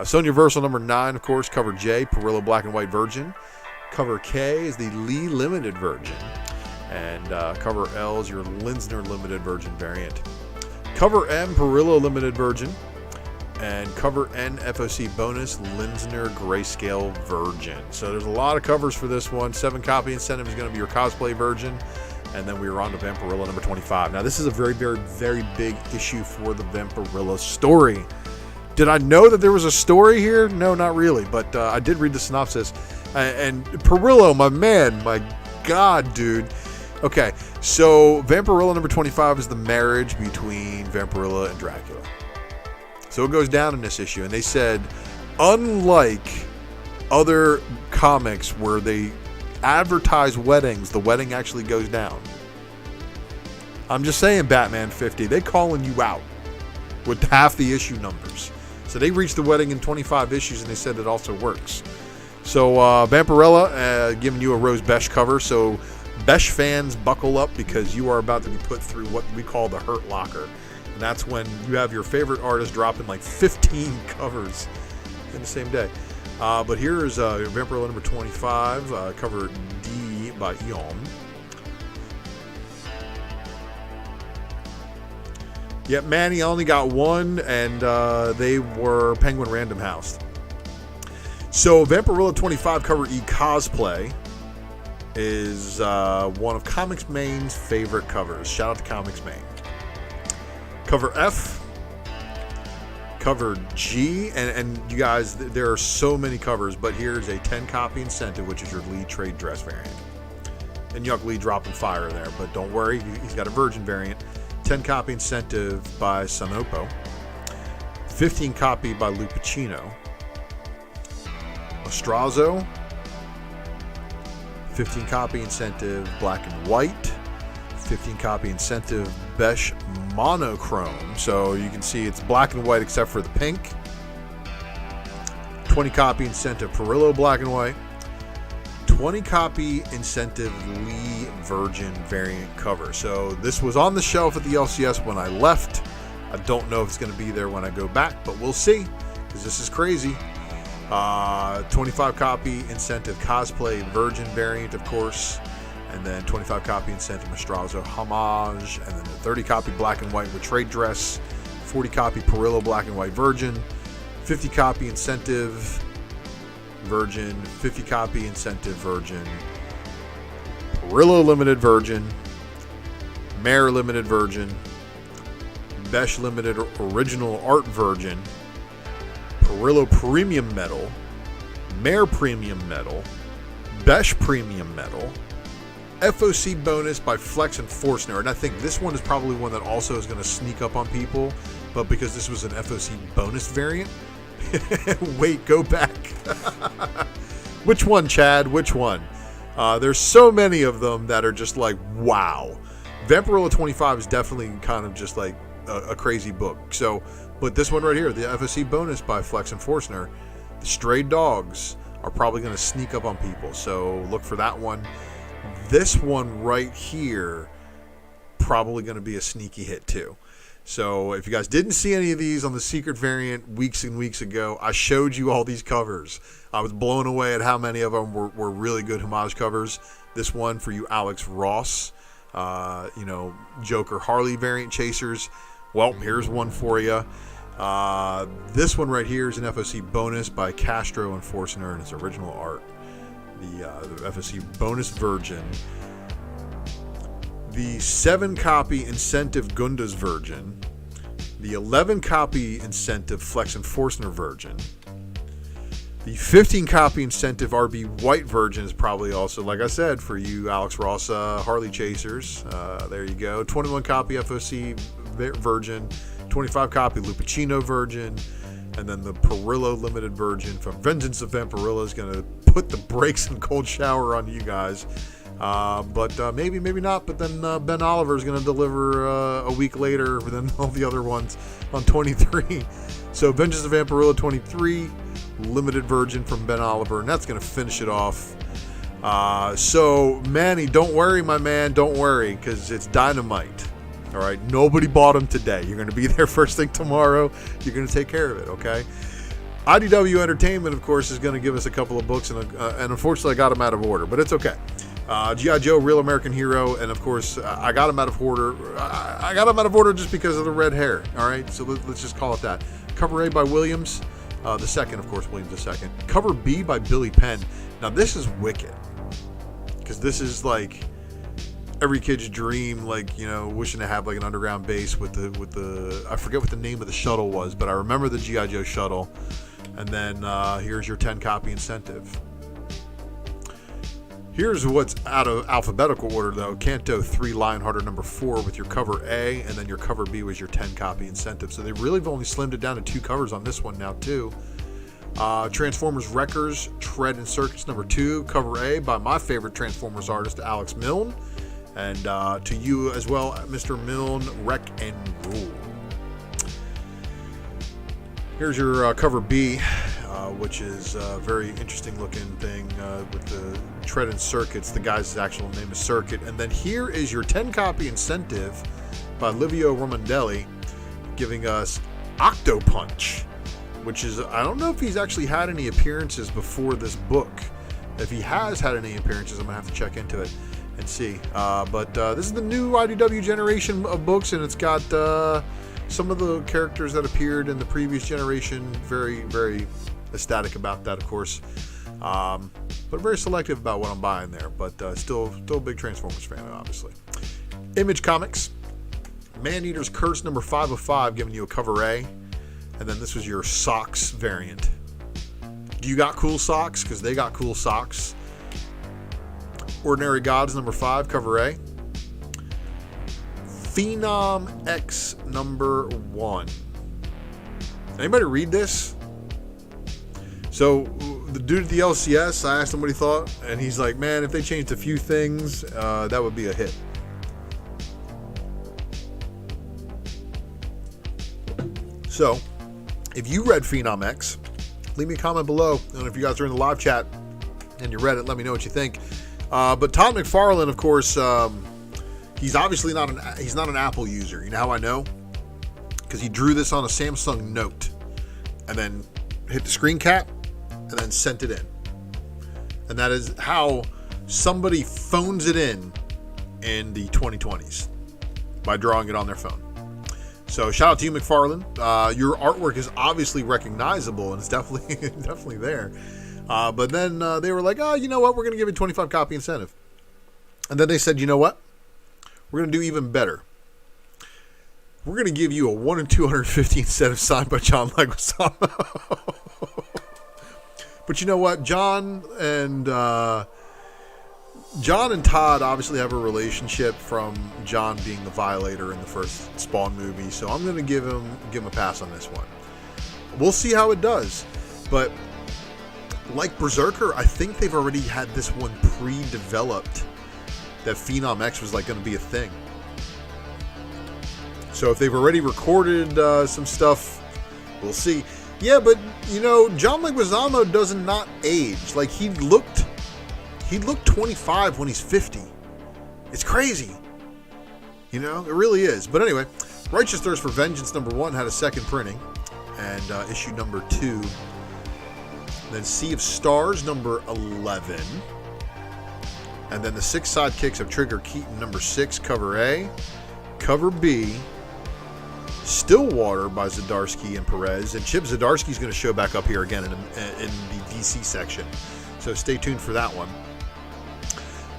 Sonya Versal number 9, of course, cover J, Perillo black and white Virgin. Cover K is the Lee Limited Virgin. And cover L is your Linsner Limited Virgin variant. Cover M, Perillo Limited Virgin. And cover N, FOC bonus, Linsner Grayscale Virgin. So there's a lot of covers for this one. 7-copy incentive is going to be your cosplay Virgin. And then we are on to Vampirilla number 25. Now, this is a very, very, very big issue for the Vampirilla story. Did I know that there was a story here? No, not really. But I did read the synopsis. And Perillo, my man, my God, dude. Okay, so Vampirilla number 25 is the marriage between Vampirilla and Dracula. So it goes down in this issue. And they said, unlike other comics where they advertise weddings, the wedding actually goes down. I'm just saying, Batman 50, they calling you out with half the issue numbers. So they reached the wedding in 25 issues, and they said it also works. So Vampirilla giving you a Rose Besh cover. So Besh fans, buckle up, because you are about to be put through what we call the Hurt Locker. And that's when you have your favorite artist dropping like 15 covers in the same day. But here is Vampirilla number 25, cover D by Eon. Yep, Manny only got one, and they were Penguin Random House. So Vampirilla 25, cover E, Cosplay, is one of Comics Main's favorite covers. Shout out to Comics Main. Cover F, cover G, and you guys, there are so many covers, but here's a 10-copy incentive, which is your Lee trade dress variant. And Yuck Lee dropping fire there, but don't worry, he's got a Virgin variant. 10-copy incentive by Sanopo. 15-copy by Lou Pacino. Ostrazo. 15-copy incentive black and white. 15-copy incentive Besh Monochrome. So you can see it's black and white except for the pink. 20-copy incentive Perillo black and white. 20-copy incentive Lee Virgin variant cover. So this was on the shelf at the LCS when I left. I don't know if it's going to be there when I go back, but we'll see, because this is crazy. 25-copy incentive Cosplay Virgin variant, of course. And then 25-copy incentive Mastrazo Homage. And then the 30-copy black and white with trade dress. 40-copy Perillo black and white Virgin. 50-copy incentive Virgin. 50-copy incentive Virgin. Perillo Limited Virgin. Mare Limited Virgin. Besh Limited Original Art Virgin. Perillo Premium Metal. Mare Premium Metal. Besh Premium Metal. FOC bonus by Flex and Forstner. And I think this one is probably one that also is going to sneak up on people. But because this was an FOC bonus variant. Wait, go back. Which one, Chad? Which one? There's so many of them that are just like, wow. Vampirilla 25 is definitely kind of just like a crazy book. So, but this one right here, the FOC bonus by Flex and Forstner, the Stray Dogs are probably going to sneak up on people. So look for that one. This one right here, probably going to be a sneaky hit too. So if you guys didn't see any of these on the secret variant weeks and weeks ago, I showed you all these covers. I was blown away at how many of them were really good homage covers. This one for you Alex Ross, Joker Harley variant chasers. Well, here's one for you. This one right here is an FOC bonus by Castro and Forstner and its original art. The FOC bonus Virgin. the 7-copy incentive Gunda's Virgin, the 11-copy incentive Flex and Forstner Virgin, the 15-copy incentive RB White Virgin is probably also, like I said, for you Alex Ross Harley chasers. There you go. 21-copy FOC Virgin, 25-copy Lupacino Virgin, and then the Perillo Limited Virgin from Vengeance of Vampirilla is going to put the brakes and cold shower on you guys. But maybe not. But then Ben Oliver is going to deliver a week later than all the other ones on 23. So Vengeance of Vampirilla 23, Limited Virgin from Ben Oliver, and that's going to finish it off. So Manny, don't worry, my man, don't worry, because it's dynamite. All right, nobody bought them today. You're going to be there first thing tomorrow. You're going to take care of it, okay? IDW Entertainment, of course, is going to give us a couple of books, and unfortunately, I got them out of order, but it's okay. G.I. Joe, Real American Hero, and of course, I got them out of order. I got them out of order just because of the red hair, all right? So let's just call it that. Cover A by Williams, the second, of course, Williams the second. Cover B by Billy Penn. Now, this is wicked, because this is like every kid's dream, like, you know, wishing to have like an underground base with the I forget what the name of the shuttle was, but I remember the G.I. Joe shuttle. And then here's your 10-copy incentive. Here's what's out of alphabetical order, though. Canto 3, Lionhearted number 4 with your cover A, and then your cover B was your 10-copy incentive. So they really have only slimmed it down to 2 covers on this one now, too. Transformers Wreckers, Tread and Circuits number 2, cover A by my favorite Transformers artist, Alex Milne. And to you as well, Mr. Milne, Wreck and Rule. Here's your cover B, which is a very interesting looking thing with the Tread and Circuits. The guy's actual name is Circuit. And then here is your 10-copy incentive by Livio Romandelli, giving us Octopunch, which is, I don't know if he's actually had any appearances before this book. If he has had any appearances, I'm going to have to check into it and see. But this is the new IDW generation of books, and it's got some of the characters that appeared in the previous generation. Very, very ecstatic about that, of course. But very selective about what I'm buying there. But still a big Transformers fan, obviously. Image Comics. Man-Eater's Curse number 5 of 5, giving you a cover A. And then this was your socks variant. Do you got cool socks? Because they got cool socks. Ordinary Gods number 5, cover A. Phenom X number 1. Anybody read this? So the dude at the LCS, I asked him what he thought, and he's like, man, if they changed a few things, that would be a hit. So if you read Phenom X, leave me a comment below. And if you guys are in the live chat and you read it, let me know what you think. But Todd McFarlane, of course, he's obviously not an Apple user. You know how I know? Because he drew this on a Samsung Note and then hit the screen cap and then sent it in. And that is how somebody phones it in the 2020s, by drawing it on their phone. So shout out to you, McFarlane. Your artwork is obviously recognizable, and it's definitely there. But then they were like, oh, you know what? We're going to give you a 25-copy incentive. And then they said, you know what? We're going to do even better. We're going to give you a 1 in 250 incentive signed by John Leguizamo. But you know what? John and Todd obviously have a relationship from John being the Violator in the first Spawn movie. So I'm going to give him a pass on this one. We'll see how it does. But like Berserker, I think they've already had this one pre-developed, that Phenom X was like going to be a thing. So if they've already recorded some stuff, we'll see. Yeah, but you know, John Leguizamo does not age. Like he looked 25 when he's 50. It's crazy. You know, it really is. But anyway, Righteous Thirst for Vengeance number 1 had a second printing, and issue number 2. Then Sea of Stars number 11. And then the 6 sidekicks of Trigger Keaton number 6, cover A. Cover B, Stillwater by Zdarsky and Perez. And Chip Zdarsky's going to show back up here again in the DC section. So stay tuned for that one.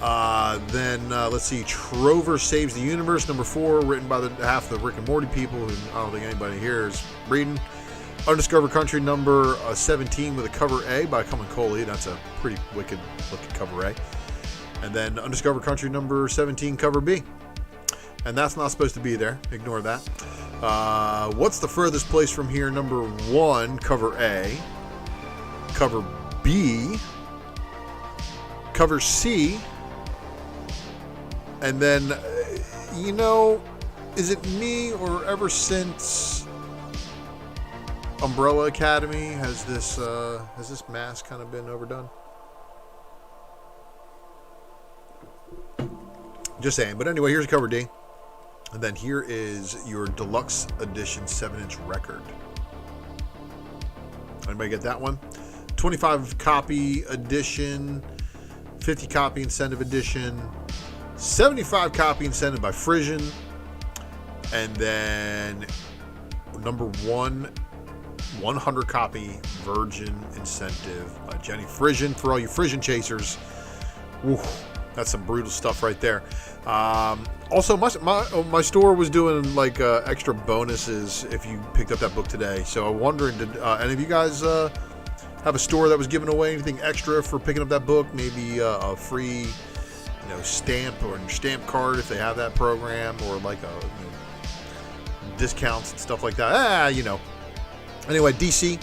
Then let's see, Trover Saves the Universe, number 4, written by half the Rick and Morty people, who I don't think anybody here is reading. Undiscovered Country, number 17, with a cover A by Cullen Coley. That's a pretty wicked looking cover A. And then Undiscovered Country, number 17, cover B. And that's not supposed to be there. Ignore that. What's the Furthest Place from Here, number 1, cover A. Cover B. Cover C. And then, you know, is it me, or ever since Umbrella Academy has this mask kind of been overdone? Just saying. But anyway, here's cover D. And then here is your deluxe edition 7-inch record. Anybody get that one? 25 copy edition, 50 copy incentive edition, 75 copy incentive by Frisian, and then number 1, 100 copy virgin incentive by Jenny Frisian. For all you Frisian chasers, woo, that's some brutal stuff right there. Also, my store was doing like extra bonuses if you picked up that book today. So I'm wondering, did any of you guys have a store that was giving away anything extra for picking up that book? Maybe a free, stamp or stamp card if they have that program, or like discounts and stuff like that. Anyway, DC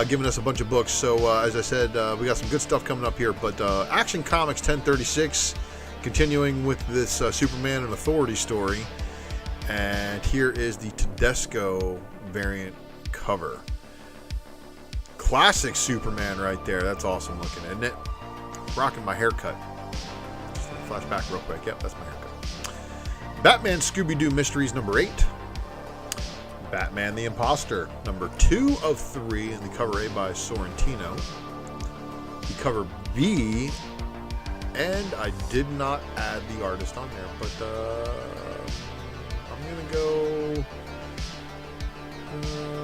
giving us a bunch of books. So as I said, we got some good stuff coming up here. But Action Comics 1036, continuing with this Superman and Authority story. And here is the Tedesco variant cover. Classic Superman right there. That's awesome looking, isn't it? Rocking my haircut. Just flash back real quick. Yep, that's my haircut. Batman Scooby-Doo Mysteries number 8. Batman the Imposter, number 2 of 3, in the cover A by Sorrentino. The cover B, and I did not add the artist on there, but I'm gonna go.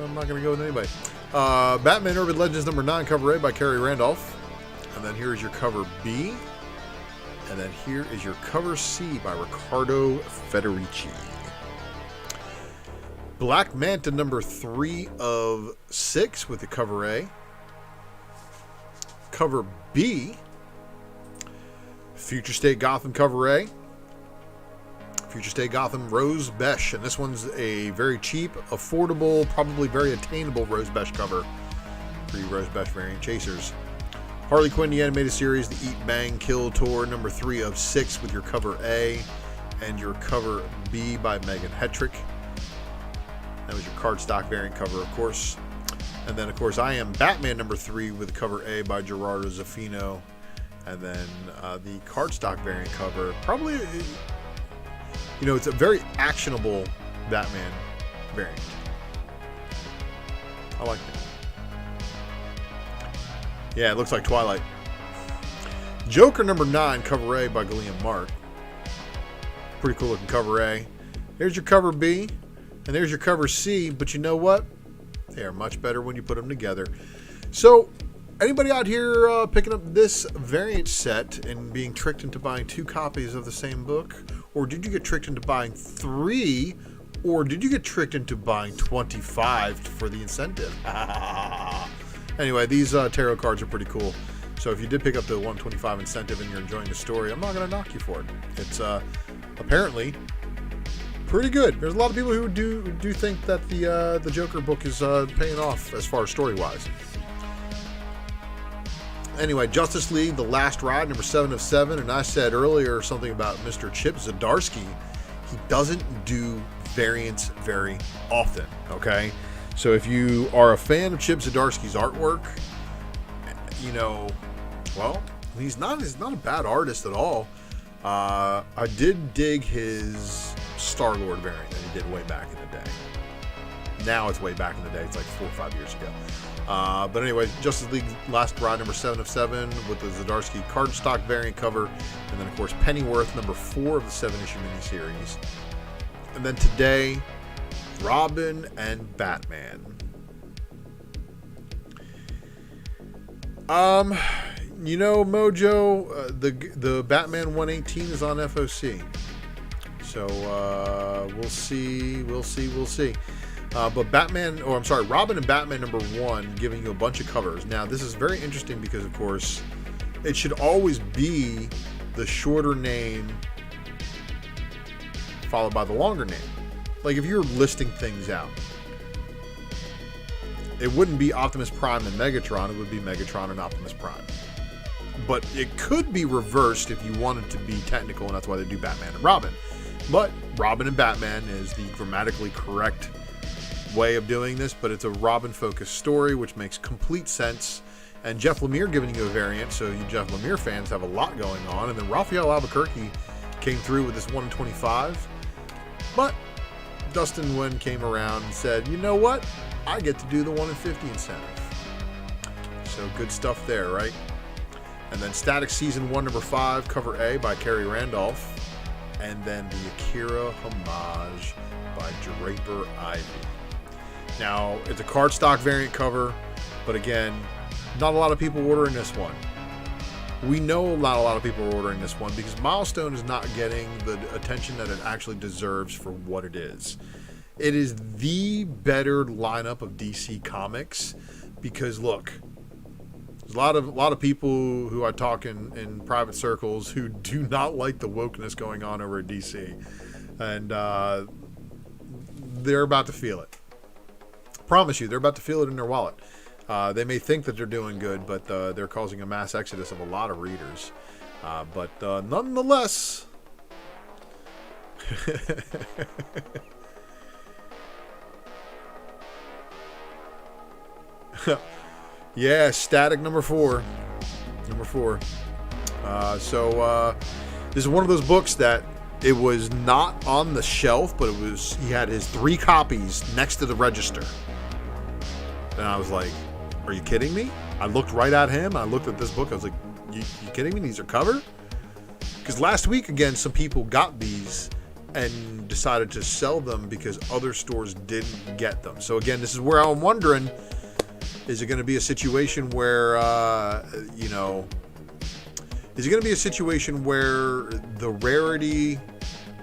I'm not gonna go with anybody. Batman Urban Legends number 9, cover A by Kerry Randolph, and then here is your cover B, and then here is your cover C by Riccardo Federici. Black Manta number 3 of 6 with the cover A. Cover B. Future State Gotham cover A. Future State Gotham Rose Besh. And this one's a very cheap, affordable, probably very attainable Rose Besh cover for you Rose Besh variant chasers. Harley Quinn, the animated series, the Eat Bang Kill Tour number 3 of 6 with your cover A and your cover B by Megan Hetrick. That was your cardstock variant cover, of course. And then, of course, I Am Batman number 3 with cover A by Gerardo Zaffino. And then the cardstock variant cover, probably, it's a very actionable Batman variant. I like it. Yeah, it looks like Twilight. Joker number 9, cover A by Gillian Mark. Pretty cool looking cover A. Here's your cover B. And there's your cover C, but you know what? They are much better when you put them together. So, anybody out here picking up this variant set and being tricked into buying 2 copies of the same book? Or did you get tricked into buying 3? Or did you get tricked into buying 25 for the incentive? Anyway, these tarot cards are pretty cool. So if you did pick up the 125 incentive and you're enjoying the story, I'm not going to knock you for it. It's apparently pretty good. There's a lot of people who do think that the Joker book is paying off as far as story-wise. Anyway, Justice League, The Last Ride, number 7 of 7. And I said earlier something about Mr. Chip Zdarsky. He doesn't do variants very often, okay? So if you are a fan of Chip Zdarsky's artwork, well, he's not a bad artist at all. I did dig his Star-Lord variant that he did way back in the day. Now it's way back in the day. It's like 4 or 5 years ago. But anyway, Justice League Last Ride, number 7 of 7 with the Zdarsky cardstock variant cover. And then, of course, Pennyworth, number 4 of the 7-issue miniseries. And then today, Robin and Batman. You know, Mojo, the Batman 118 is on FOC. So we'll see. But Robin and Batman number 1 giving you a bunch of covers. Now, this is very interesting because, of course, it should always be the shorter name followed by the longer name. Like, if you're listing things out, it wouldn't be Optimus Prime and Megatron. It would be Megatron and Optimus Prime. But it could be reversed if you wanted to be technical, and that's why they do Batman and Robin. But Robin and Batman is the grammatically correct way of doing this, but it's a Robin-focused story, which makes complete sense. And Jeff Lemire giving you a variant, so you Jeff Lemire fans have a lot going on. And then Raphael Albuquerque came through with this 1 in 25. But Dustin Nguyen came around and said, you know what? I get to do the 1 in 50 incentive. So good stuff there, right? And then Static Season 1, number 5, cover A by Kerry Randolph. And then the Akira homage by Draper Ivy. Now, it's a cardstock variant cover, but again, not a lot of people ordering this one. We know not a lot of people are ordering this one because Milestone is not getting the attention that it actually deserves for what it is. It is the better lineup of DC Comics because, look, there's a lot of people who I talk in private circles who do not like the wokeness going on over at DC. And they're about to feel it. Promise you, they're about to feel it in their wallet. They may think that they're doing good, but they're causing a mass exodus of a lot of readers. But nonetheless... Yeah, Static number 4. This is one of those books that it was not on the shelf, but he had his 3 copies next to the register. And I was like, are you kidding me? I looked right at him. I looked at this book. I was like, you kidding me? These are covered? Because last week, again, some people got these and decided to sell them because other stores didn't get them. So again, this is where I'm wondering, is it going to be a situation where, is it going to be a situation where the rarity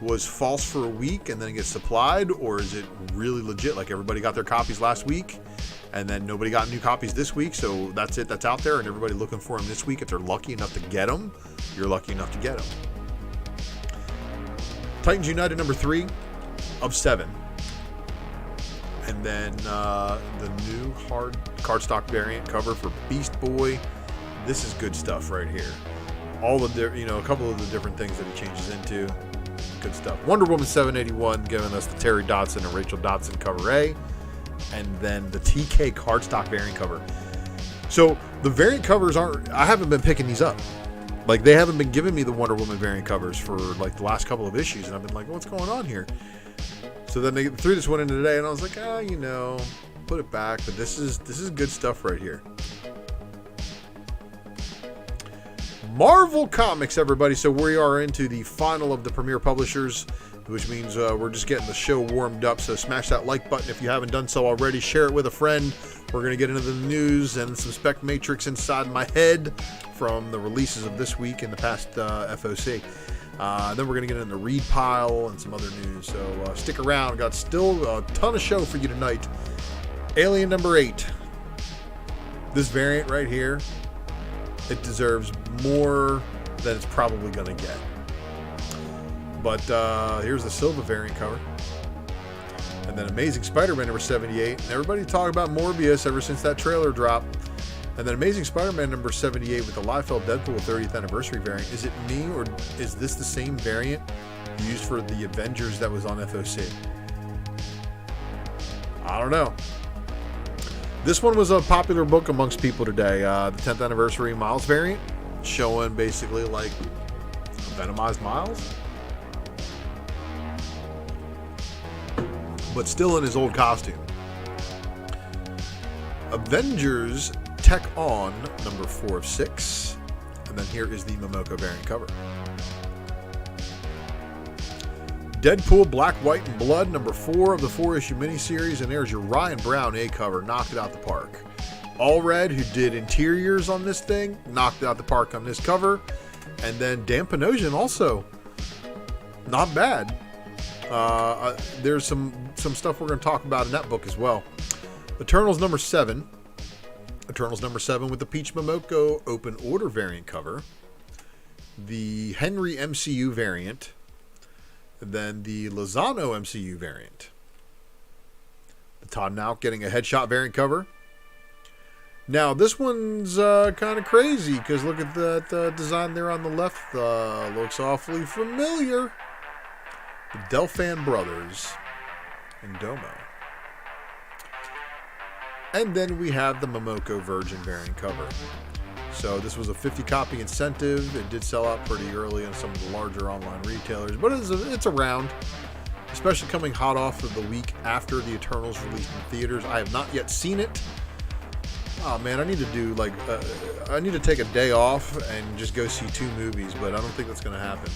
was false for a week and then it gets supplied? Or is it really legit? Like everybody got their copies last week and then nobody got new copies this week. So that's it. That's out there. And everybody looking for them this week. If they're lucky enough to get them, you're lucky enough to get them. Titans United number 3 of 7. And then the new hard cardstock variant cover for Beast Boy. This is good stuff right here. All of the, a couple of the different things that it changes into. Good stuff. Wonder Woman 781 giving us the Terry Dodson and Rachel Dodson cover A. And then the TK cardstock variant cover. So the variant covers I haven't been picking these up. Like they haven't been giving me the Wonder Woman variant covers for like the last couple of issues. And I've been like, what's going on here? So then they threw this one in today, and I was like, put it back. But this is good stuff right here. Marvel Comics, everybody. So we are into the final of the premier publishers, which means we're just getting the show warmed up. So smash that like button if you haven't done so already. Share it with a friend. We're going to get into the news and some spec matrix inside my head from the releases of this week and the past FOC. Then we're going to get into the read pile and some other news. So stick around. Got still a ton of show for you tonight. Alien number 8. This variant right here, it deserves more than it's probably going to get. But here's the Silva variant cover. And then Amazing Spider-Man number 78. And everybody talking about Morbius ever since that trailer dropped. And then Amazing Spider-Man number 78 with the Liefeld Deadpool 30th anniversary variant. Is it me or is this the same variant used for the Avengers that was on FOC? I don't know. This one was a popular book amongst people today. The 10th anniversary Miles variant, showing basically like Venomized Miles, but still in his old costume. Avengers Tech On number 4 of 6, and then here is the Momoko variant cover. Deadpool Black, White, and Blood number 4 of the 4-issue miniseries, and there's your Ryan Brown A cover. Knocked it out the park. Allred, who did interiors on this thing, knocked out the park on this cover. And then Dan Panosian also. Not bad. There's some stuff we're going to talk about in that book as well. Eternals number 7. Eternals number 7 with the Peach Momoko open order variant cover. The Henry MCU variant. And then the Lozano MCU variant. The Todd Nauck getting a headshot variant cover. Now, this one's kind of crazy because look at that design there on the left. Looks awfully familiar. The Delphan Brothers and Domo. And then we have the Momoko Virgin variant cover. So this was a 50 copy incentive. It did sell out pretty early on some of the larger online retailers, but it's around, especially coming hot off of the week after the Eternals released in theaters. I have not yet seen it. Oh man, I need to do I need to take a day off and just go see 2 movies, but I don't think that's going to happen.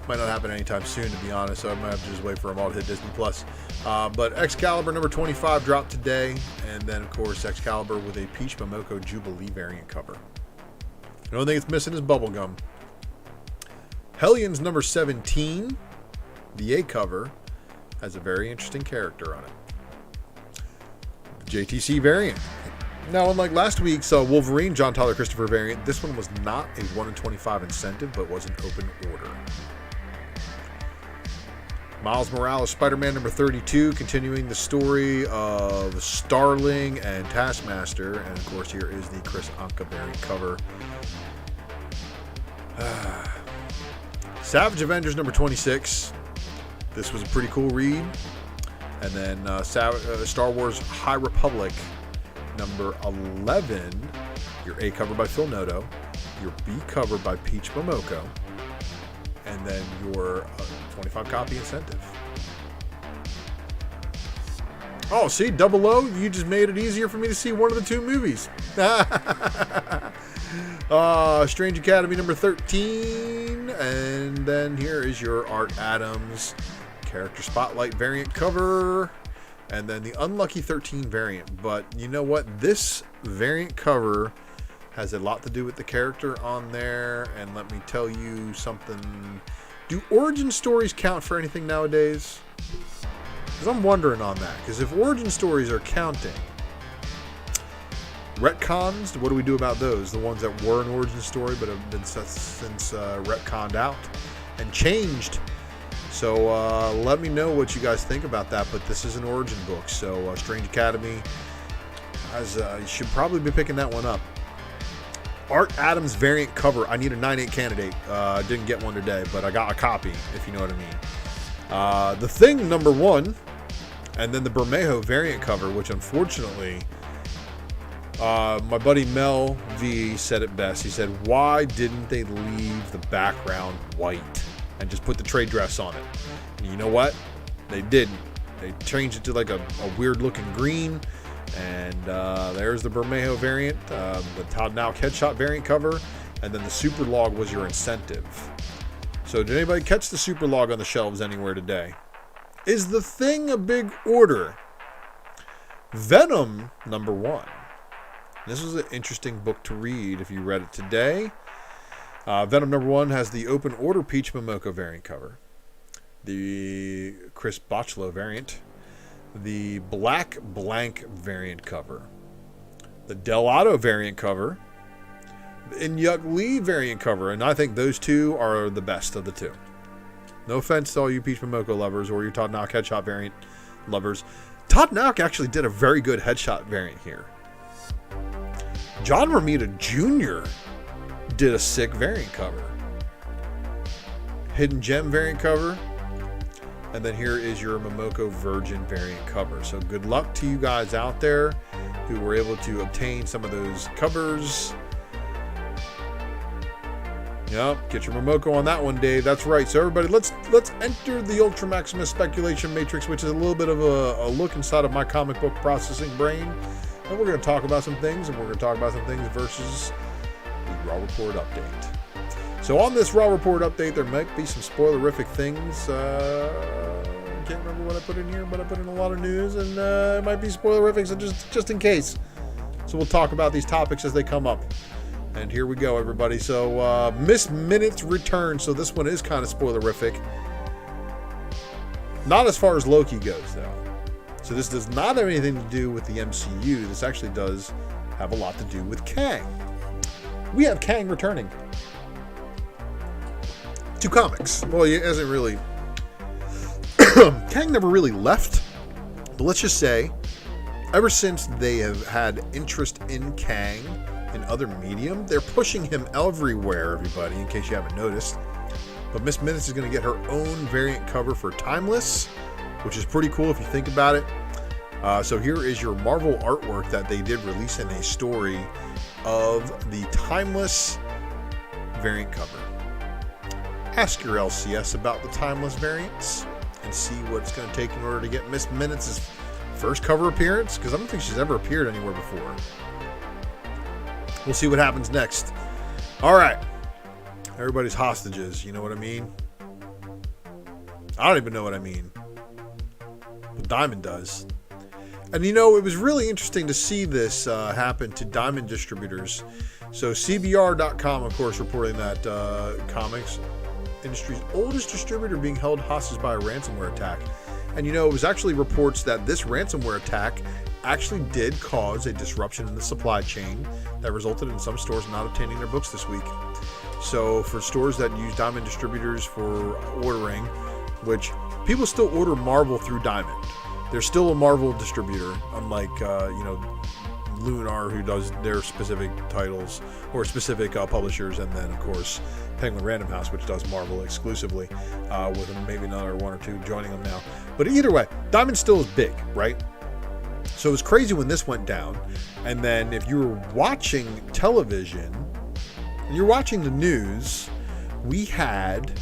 Might not happen anytime soon, to be honest, so I might have to just wait for them all to hit Disney+. But Excalibur number 25 dropped today, and then, of course, Excalibur with a Peach Momoko Jubilee variant cover. The only thing it's missing is Bubblegum. Hellions number 17, the A cover, has a very interesting character on it. The JTC variant. Now, unlike last week's Wolverine John Tyler Christopher variant, this one was not a 1 in 25 incentive, but was an open order. Miles Morales Spider-Man number 32, continuing the story of Starling and Taskmaster. And, of course, here is the Chris Anka variant cover. Savage Avengers number 26. This was a pretty cool read. And then Star Wars High Republic number 11. Your A cover by Phil Noto. Your B cover by Peach Momoko. And then your 25 copy incentive. Oh, see, Double O, you just made it easier for me to see one of the 2 movies. Strange Academy number 13. And then here is your Art Adams Character Spotlight variant cover. And then the Unlucky 13 variant. But you know what? This variant cover has a lot to do with the character on there. And let me tell you something. Do origin stories count for anything nowadays? Because I'm wondering on that. Because if origin stories are counting, retcons, what do we do about those? The ones that were an origin story but have been since retconned out and changed. So let me know what you guys think about that. But this is an origin book. So Strange Academy, you should probably be picking that one up. Art Adams variant cover. I need a 9/8 candidate. Didn't get one today, but I got a copy, if you know what I mean. The Thing number 1, and then the Bermejo variant cover, which unfortunately, my buddy Mel V said it best. He said, "Why didn't they leave the background white and just put the trade dress on it?" And you know what? They didn't. They changed it to like a weird looking green. And there's the Bermejo variant, the Todd Nauck headshot variant cover, and then the Super Log was your incentive. So did anybody catch the Super Log on the shelves anywhere today? Is the Thing a big order? Venom number 1. This was an interesting book to read if you read it today. Venom number 1 has the open order Peach Momoko variant cover, the Chris Bachalo variant, the Black Blank variant cover, the Del Otto variant cover, the Inyuk Lee variant cover, and I think those 2 are the best of the 2. No offense to all you Peach Momoko lovers or your Todd Nauck headshot variant lovers. Todd Nauck actually did a very good headshot variant here. John Romita Jr. did a sick variant cover. Hidden Gem variant cover. And then here is your Momoko Virgin variant cover. So good luck to you guys out there who were able to obtain some of those covers. Yep, get your Momoko on that one, Dave. That's right. So everybody, let's enter the Ultra Maximus speculation matrix, which is a little bit of a look inside of my comic book processing brain. And we're going to talk about some things, and we're going to talk about some things versus the Raw Report update. So on this Raw Report update, there might be some spoilerific things. I can't remember what I put in here, but I put in a lot of news, and it might be spoilerific, so just in case. So we'll talk about these topics as they come up. And here we go, everybody. So Miss Minute's return. So this one is kind of spoilerific. Not as far as Loki goes, though. So this does not have anything to do with the MCU. This actually does have a lot to do with Kang. We have Kang returning to comics. Well, he hasn't really... Kang never really left. But let's just say, ever since they have had interest in Kang in other medium, they're pushing him everywhere, everybody, in case you haven't noticed. But Miss Minutes is going to get her own variant cover for Timeless, which is pretty cool if you think about it. So here is your Marvel artwork that they did release in a story of the Timeless variant cover. Ask your LCS about the Timeless variants and see what it's going to take in order to get Miss Minutes' first cover appearance, because I don't think she's ever appeared anywhere before. We'll see what happens next. All right. Everybody's hostages, you know what I mean? I don't even know what I mean. But Diamond does. And you know, it was really interesting to see this happen to Diamond distributors. So CBR.com, of course, reporting that comics industry's oldest distributor being held hostage by a ransomware attack. And you know, it was actually reports that this ransomware attack actually did cause a disruption in the supply chain that resulted in some stores not obtaining their books this week. So for stores that use Diamond distributors for ordering, which people still order Marvel through Diamond. They're still a Marvel distributor, unlike, Lunar, who does their specific titles or specific publishers, and then, of course, Penguin Random House, which does Marvel exclusively, with maybe another one or two joining them now. But either way, Diamond still is big, right? So it was crazy when this went down. And then if you were watching television and you're watching the news, we had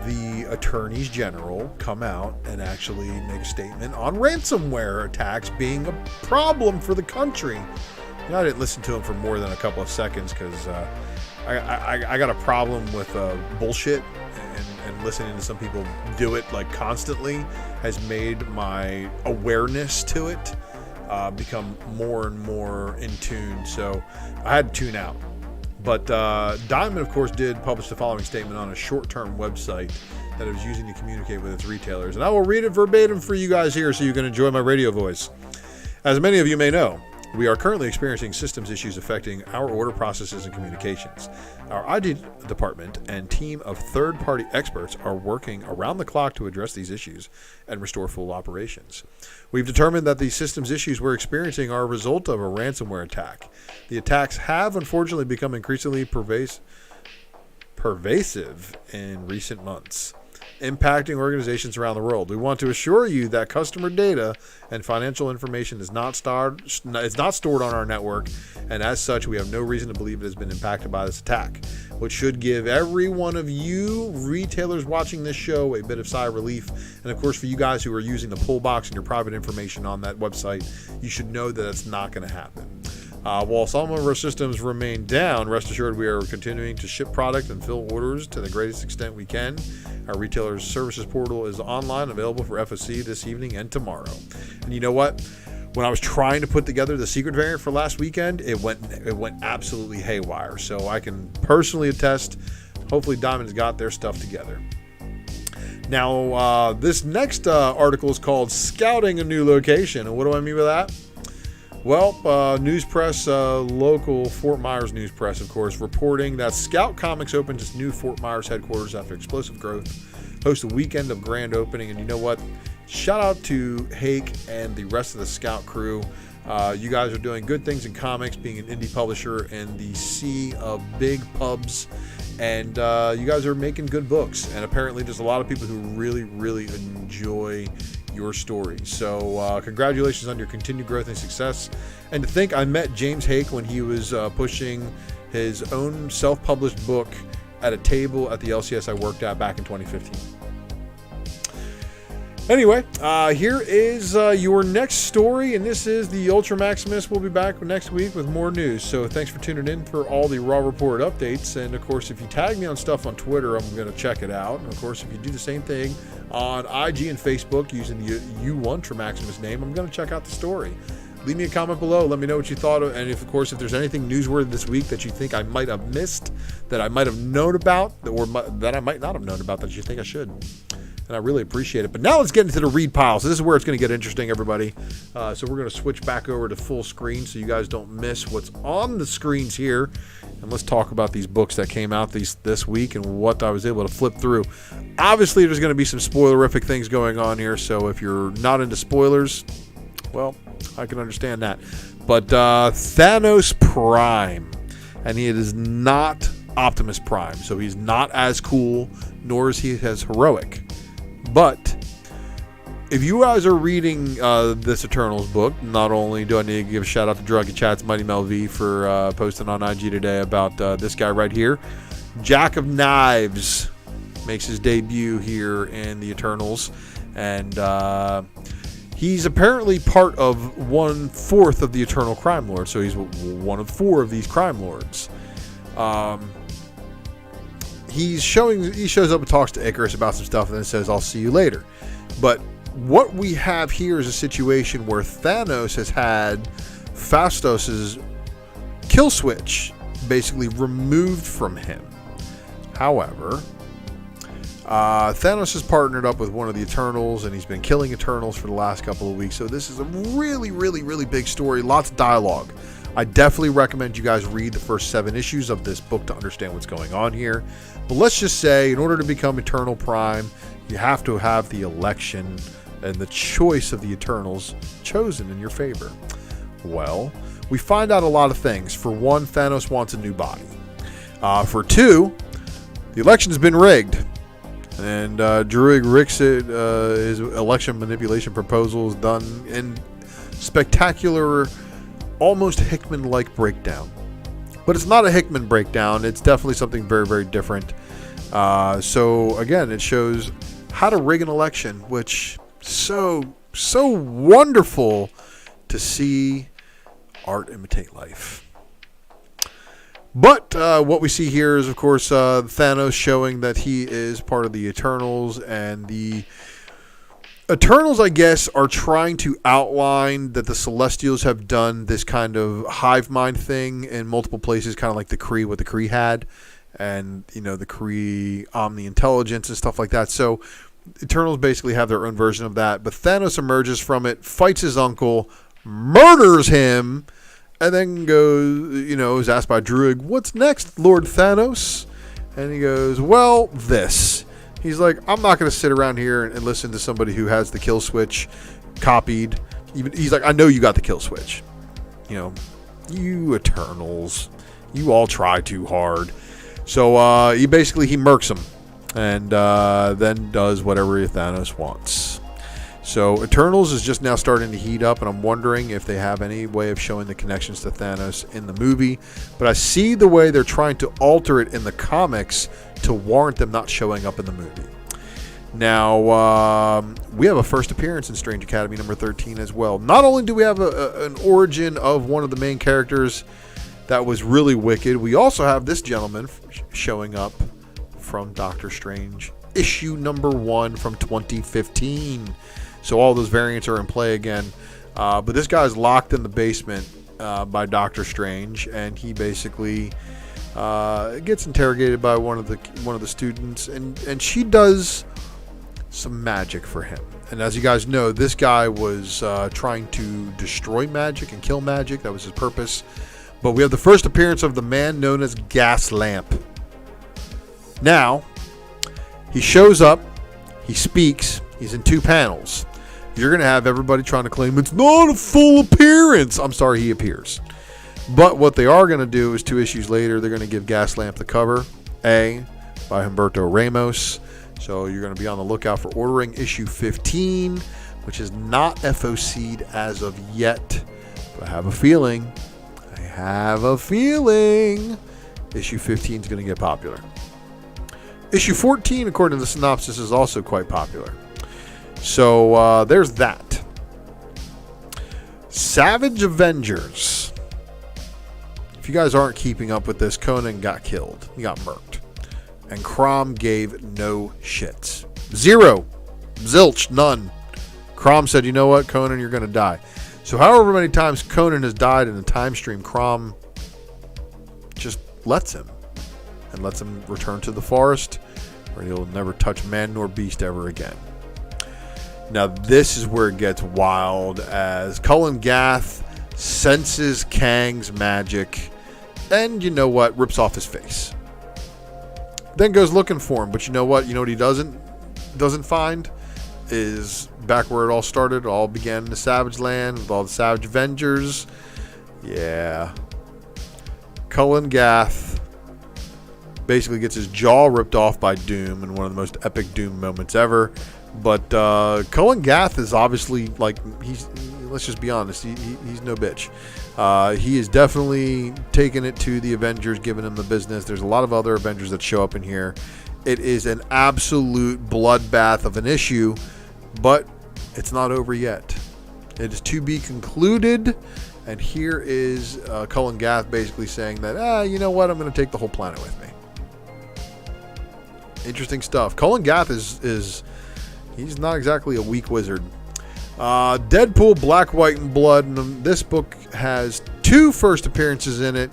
the attorneys general come out and actually make a statement on ransomware attacks being a problem for the country. You know, I didn't listen to him for more than a couple of seconds because I got a problem with bullshit, and listening to some people do it like constantly has made my awareness to it become more and more in tune. So I had to tune out. But Diamond, of course, did publish the following statement on a short-term website that it was using to communicate with its retailers. And I will read it verbatim for you guys here so you can enjoy my radio voice. As many of you may know, we are currently experiencing systems issues affecting our order processes and communications. Our ID department and team of third-party experts are working around the clock to address these issues and restore full operations. We've determined that the systems issues we're experiencing are a result of a ransomware attack. The attacks have unfortunately become increasingly pervasive in recent months, impacting organizations around the world. We want to assure you that customer data and financial information is not stored on our network, and as such, we have no reason to believe it has been impacted by this attack, which should give every one of you retailers watching this show a bit of sigh of relief. And of course, for you guys who are using the pull box and your private information on that website, you should know that it's not going to happen. While some of our systems remain down, rest assured we are continuing to ship product and fill orders to the greatest extent we can. Our retailer's services portal is online, available for FOC this evening and tomorrow. And you know what? When I was trying to put together the secret variant for last weekend, it went absolutely haywire. So I can personally attest, hopefully Diamond's got their stuff together. Now, this next article is called Scouting a New Location. And what do I mean by that? Well, news press, local Fort Myers news press, of course, reporting that Scout Comics opened its new Fort Myers headquarters after explosive growth, host a weekend of grand opening. And you know what? Shout out to Hake and the rest of the Scout crew. You guys are doing good things in comics, being an indie publisher in the sea of big pubs. And you guys are making good books. And apparently there's a lot of people who really, really enjoy your story. So congratulations on your continued growth and success. And to think I met James Hake when he was pushing his own self-published book at a table at the LCS I worked at back in 2015. Anyway, here is your next story, and this is the Ultra Maximus. We'll be back next week with more news. So thanks for tuning in for all the Raw Report updates. And of course, if you tag me on stuff on Twitter, I'm going to check it out. And of course, if you do the same thing on IG and Facebook using the ULTRA Maximus name, I'm going to check out the story. leave me a comment below. Let me know what you thought. And if there's anything newsworthy this week that you think I might have missed, that I might have known about, or that I might not have known about that you think I should. And I really appreciate it. But now let's get into the read pile. So this is where it's going to get interesting, everybody. So we're going to switch back over to full screen so you guys don't miss what's on the screens here. And let's talk about these books that came out this week and what I was able to flip through. Obviously, there's going to be some spoilerific things going on here. So if you're not into spoilers, well, I can understand that. But Thanos Prime. And he is not Optimus Prime. So he's not as cool, nor is he as heroic. But if you guys are reading this Eternals book, not only do I need to give a shout out to Druggy Chat's Mighty Mel V for posting on IG today about this guy right here. Jack of Knives makes his debut here in the Eternals. And he's apparently part of 1/4 of the Eternal Crime Lords. So he's one of 4 of these crime lords. He shows up and talks to Icarus about some stuff and then says, I'll see you later. But what we have here is a situation where Thanos has had Phastos' kill switch basically removed from him. However, Thanos has partnered up with one of the Eternals and he's been killing Eternals for the last couple of weeks. So this is a really, really, really big story. Lots of dialogue. I definitely recommend you guys read the first 7 issues of this book to understand what's going on here. But let's just say, in order to become Eternal Prime, you have to have the election and the choice of the Eternals chosen in your favor. Well, we find out a lot of things. For one, Thanos wants a new body. For 2, the election's been rigged. And Druig Rixit, his election manipulation proposal is done in spectacular, almost Hickman-like breakdown. But it's not a Hickman breakdown. It's definitely something very, very different. So, again, it shows how to rig an election, which so wonderful to see art imitate life. But what we see here is, of course, Thanos showing that he is part of the Eternals, and the Eternals, I guess, are trying to outline that the Celestials have done this kind of hive mind thing in multiple places, kind of like the Kree, what the Kree had, and, you know, the Kree omni-intelligence and stuff like that. So Eternals basically have their own version of that, but Thanos emerges from it, fights his uncle, murders him, and then goes, you know, is asked by Druig, what's next, Lord Thanos? And he goes, well, this. He's like, I'm not going to sit around here and listen to somebody who has the kill switch copied. He's like, I know you got the kill switch. You know, you Eternals, you all try too hard. So he murks him and then does whatever Thanos wants. So Eternals is just now starting to heat up, and I'm wondering if they have any way of showing the connections to Thanos in the movie. But I see the way they're trying to alter it in the comics to warrant them not showing up in the movie. Now, we have a first appearance in Strange Academy number 13 as well. Not only do we have an origin of one of the main characters that was really wicked, we also have this gentleman showing up from Doctor Strange, issue number 1 from 2015. So all those variants are in play again. But this guy's locked in the basement by Doctor Strange, and he basically gets interrogated by one of the students, and she does some magic for him. And as you guys know, this guy was trying to destroy magic and kill magic. That was his purpose. But we have the first appearance of the man known as Gas Lamp. Now, he shows up, he speaks, he's in 2 panels. You're going to have everybody trying to claim it's not a full appearance. I'm sorry, he appears. But what they are going to do is 2 issues later, they're going to give Gas Lamp the cover, A, by Humberto Ramos. So you're going to be on the lookout for ordering issue 15, which is not FOC'd as of yet. But I have a feeling issue 15 is going to get popular. Issue 14, according to the synopsis, is also quite popular. So there's that. Savage Avengers. If you guys aren't keeping up with this, Conan got killed. He got murked. And Crom gave no shits. 0. Zilch. None. Crom said, you know what, Conan, you're going to die. So however many times Conan has died in a time stream, Crom just lets him. And lets him return to the forest, where he'll never touch man nor beast ever again. Now this is where it gets wild, as Cullen Gath senses Kang's magic, and you know what, rips off his face. Then goes looking for him, but you know what he doesn't find is back where it all started. It all began in the Savage Land with all the Savage Avengers. Yeah, Cullen Gath basically gets his jaw ripped off by Doom in one of the most epic Doom moments ever. But Cullen Gath is obviously, like, let's just be honest, he's no bitch. He is definitely taking it to the Avengers, giving them the business. There's a lot of other Avengers that show up in here. It is an absolute bloodbath of an issue, but it's not over yet. It is to be concluded, and here is Cullen Gath basically saying that, you know what, I'm going to take the whole planet with me. Interesting stuff. Cullen Gath is he's not exactly a weak wizard. Deadpool, Black, White, and Blood. And this book has 2 first appearances in it.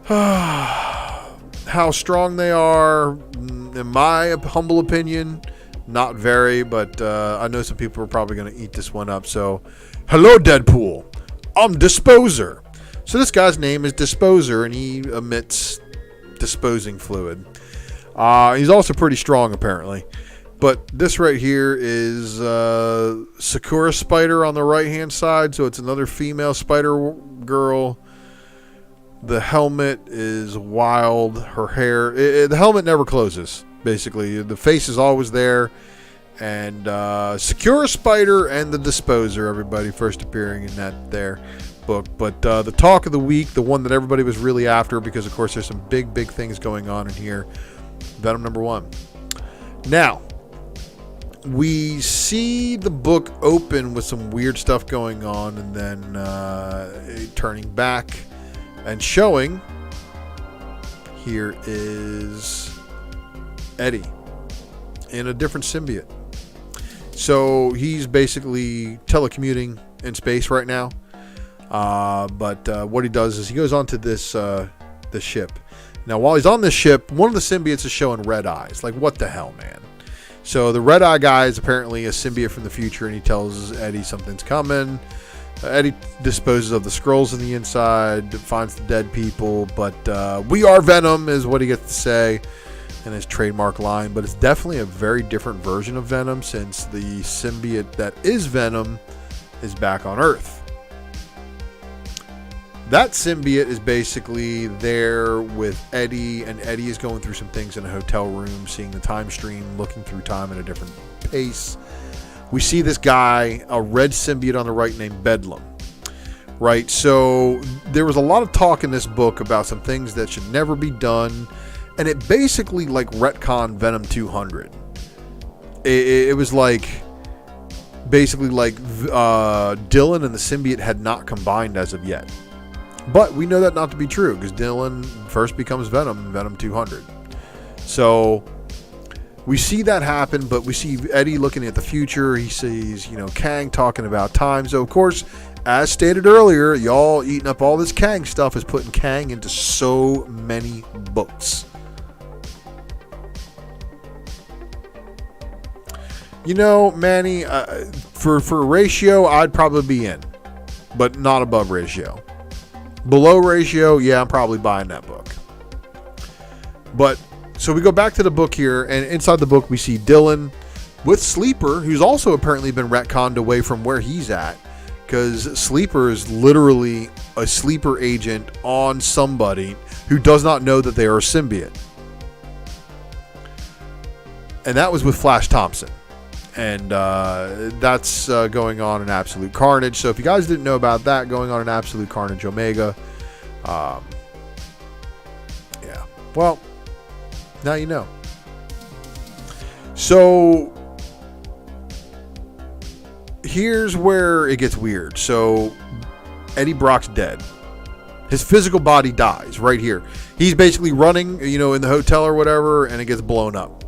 How strong they are, in my humble opinion, not very. But I know some people are probably going to eat this one up. So, hello, Deadpool. I'm Disposer. So this guy's name is Disposer, and he emits disposing fluid. He's also pretty strong, apparently. But this right here is Sakura Spider on the right-hand side. So it's another female Spider Girl. The helmet is wild. Her hair... the helmet never closes, basically. The face is always there. And Sakura Spider and the Disposer, everybody first appearing in that there book. But the talk of the week, the one that everybody was really after, because, of course, there's some big, big things going on in here. Venom number 1. Now, we see the book open with some weird stuff going on, and then turning back and showing. Here is Eddie in a different symbiote. So he's basically telecommuting in space right now. But what he does is he goes onto this ship. Now, while he's on this ship, one of the symbiotes is showing red eyes. Like, what the hell, man? So the red eye guy is apparently a symbiote from the future, and he tells Eddie something's coming. Eddie disposes of the scrolls on the inside, finds the dead people, but we are Venom is what he gets to say in his trademark line. But it's definitely a very different version of Venom, since the symbiote that is Venom is back on Earth. That symbiote is basically there with Eddie, and Eddie is going through some things in a hotel room, seeing the time stream, looking through time at a different pace. We see this guy, a red symbiote on the right named Bedlam. Right, so there was a lot of talk in this book about some things that should never be done, and it basically like retconned Venom 200. It was like, basically like Dylan and the symbiote had not combined as of yet. But we know that not to be true, because Dylan first becomes Venom in Venom 200. So we see that happen, but we see Eddie looking at the future. He sees, Kang talking about time. So, of course, as stated earlier, y'all eating up all this Kang stuff is putting Kang into so many books. Manny, for a ratio, I'd probably be in, but not above ratio. Below ratio, yeah, I'm probably buying that book. But, so we go back to the book here, and inside the book we see Dylan with Sleeper, who's also apparently been retconned away from where he's at, because Sleeper is literally a sleeper agent on somebody who does not know that they are a symbiote. And that was with Flash Thompson. And that's going on in Absolute Carnage. So if you guys didn't know about that, going on in Absolute Carnage Omega. Yeah. Well, now you know. So here's where it gets weird. So Eddie Brock's dead. His physical body dies right here. He's basically running, in the hotel or whatever, and it gets blown up.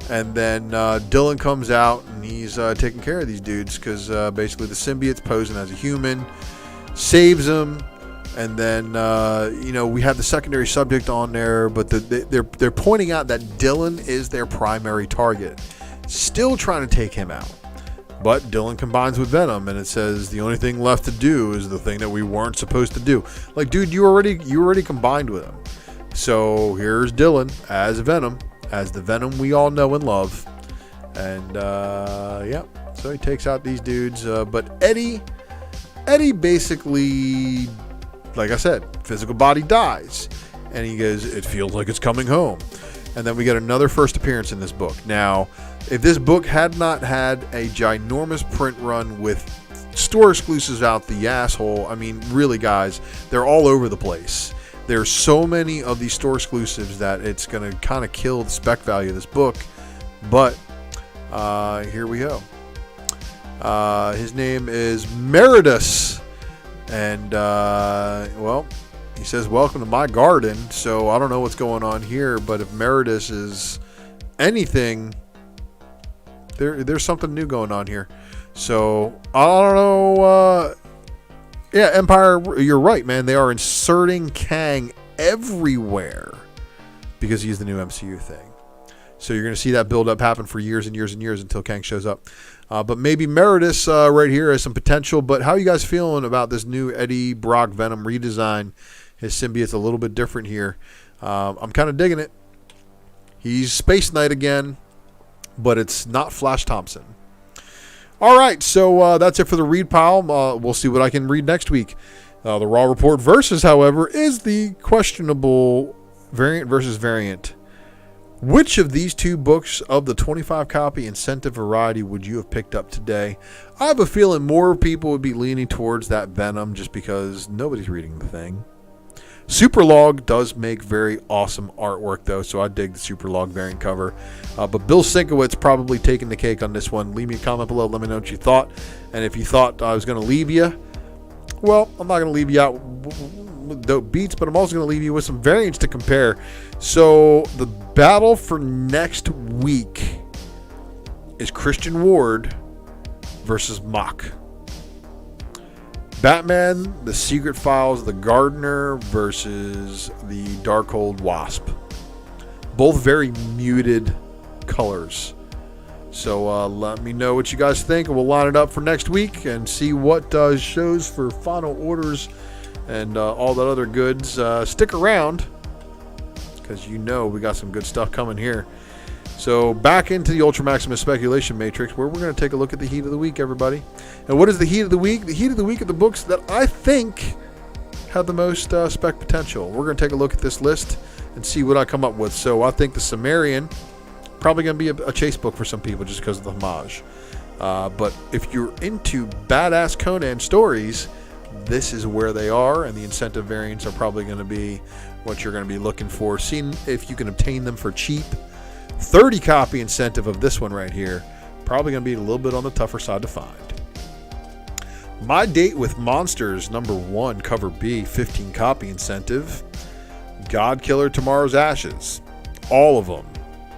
And then Dylan comes out and he's taking care of these dudes because basically the symbiote's posing as a human, saves him, and then we have the secondary subject on there, but they're pointing out that Dylan is their primary target, still trying to take him out. But Dylan combines with Venom, and it says the only thing left to do is the thing that we weren't supposed to do. Like, dude, you already combined with him. So here's Dylan as Venom, as the Venom we all know and love. And so he takes out these dudes. But Eddie basically, like I said, physical body dies, and he goes, "It feels like it's coming home." And then we get another first appearance in this book. Now, if this book had not had a ginormous print run with store exclusives out the asshole, I mean, really, guys, they're all over the place. There's so many of these store exclusives that it's going to kind of kill the spec value of this book. But here we go. His name is Meridus. And, he says, "Welcome to my garden." So I don't know what's going on here, but if Meridus is anything, there's something new going on here. So I don't know. Empire, you're right, man. They are inserting Kang everywhere because he's the new MCU thing. So you're going to see that build up happen for years and years and years until Kang shows up. But maybe Meridus right here has some potential. But how are you guys feeling about this new Eddie Brock Venom redesign? His symbiote's a little bit different here. I'm kind of digging it. He's Space Knight again, but it's not Flash Thompson. All right, so that's it for the read pile. We'll see what I can read next week. The Raw Report versus, however, is the questionable variant versus variant. Which of these two books of the 25 copy incentive variety would you have picked up today? I have a feeling more people would be leaning towards that Venom just because nobody's reading the thing. Superlog does make very awesome artwork, though, so I dig the Superlog variant cover. But Bill Sienkiewicz probably taking the cake on this one. Leave me a comment below. Let me know what you thought. And if you thought I was going to leave you, well, I'm not going to leave you out with dope beats, but I'm also going to leave you with some variants to compare. So the battle for next week is Christian Ward versus Mock. Batman, The Secret Files, The Gardener versus the Darkhold Wasp. Both very muted colors. So let me know what you guys think, and we'll line it up for next week and see what shows for final orders and all that other goods. Stick around, because we got some good stuff coming here. So back into the Ultra Maximus speculation matrix, where we're going to take a look at the heat of the week, everybody. And what is the heat of the week? The heat of the week are the books that I think have the most spec potential. We're going to take a look at this list and see what I come up with. So I think the Sumerian, probably going to be a chase book for some people just because of the homage. But if you're into badass Conan stories, this is where they are, and the incentive variants are probably going to be what you're going to be looking for. Seeing if you can obtain them for cheap. 30 copy incentive of this one right here. Probably going to be a little bit on the tougher side to find. My Date with Monsters, number 1, cover B, 15 copy incentive. God Killer, Tomorrow's Ashes. All of them.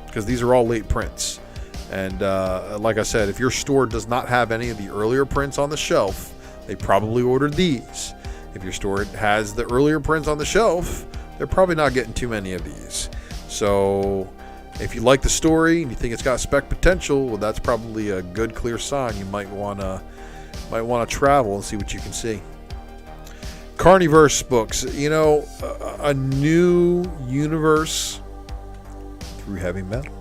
Because these are all late prints. And like I said, if your store does not have any of the earlier prints on the shelf, they probably ordered these. If your store has the earlier prints on the shelf, they're probably not getting too many of these. So if you like the story and you think it's got spec potential, well, that's probably a good, clear sign. You might want to travel and see what you can see. Carniverse books, a new universe through heavy metal.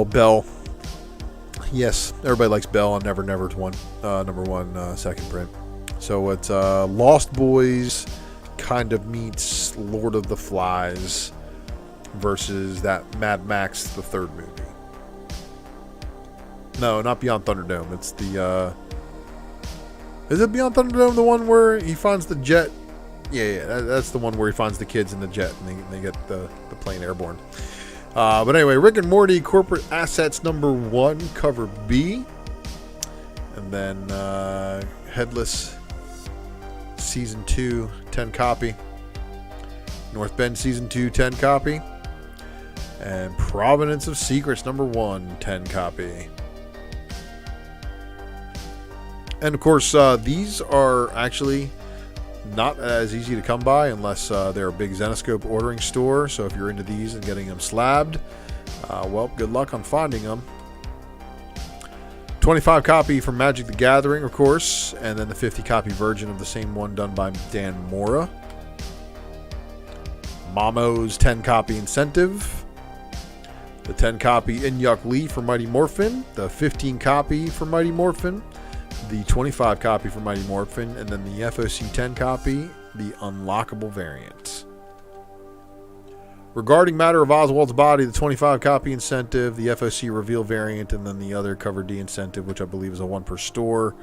Bell. Yes, everybody likes Bell on Never Never's number one second print. So it's Lost Boys kind of meets Lord of the Flies versus that Mad Max, the third movie. No, not Beyond Thunderdome. It's the is it Beyond Thunderdome, the one where he finds the jet? Yeah, that's the one where he finds the kids in the jet and they get the plane airborne. But anyway, Rick and Morty Corporate Assets number 1, cover B. And then Headless Season 2, 10 copy. North Bend Season 2, 10 copy. And Provenance of Secrets number 1, 10 copy. And of course, these are actually not as easy to come by unless they're a big Zenoscope ordering store. So if you're into these and getting them slabbed, well, good luck on finding them. 25 copy from Magic the Gathering, of course, and then the 50 copy version of the same one done by Dan Mora. Mamo's 10 copy incentive. The 10 copy Inyuk Lee for Mighty Morphin. The 15 copy for Mighty Morphin. The 25 copy for Mighty Morphin. And then the FOC 10 copy, the unlockable variant. Regarding Matter of Oswald's Body, the 25 copy incentive, the FOC reveal variant, and then the other cover D incentive, which I believe is a 1 per store.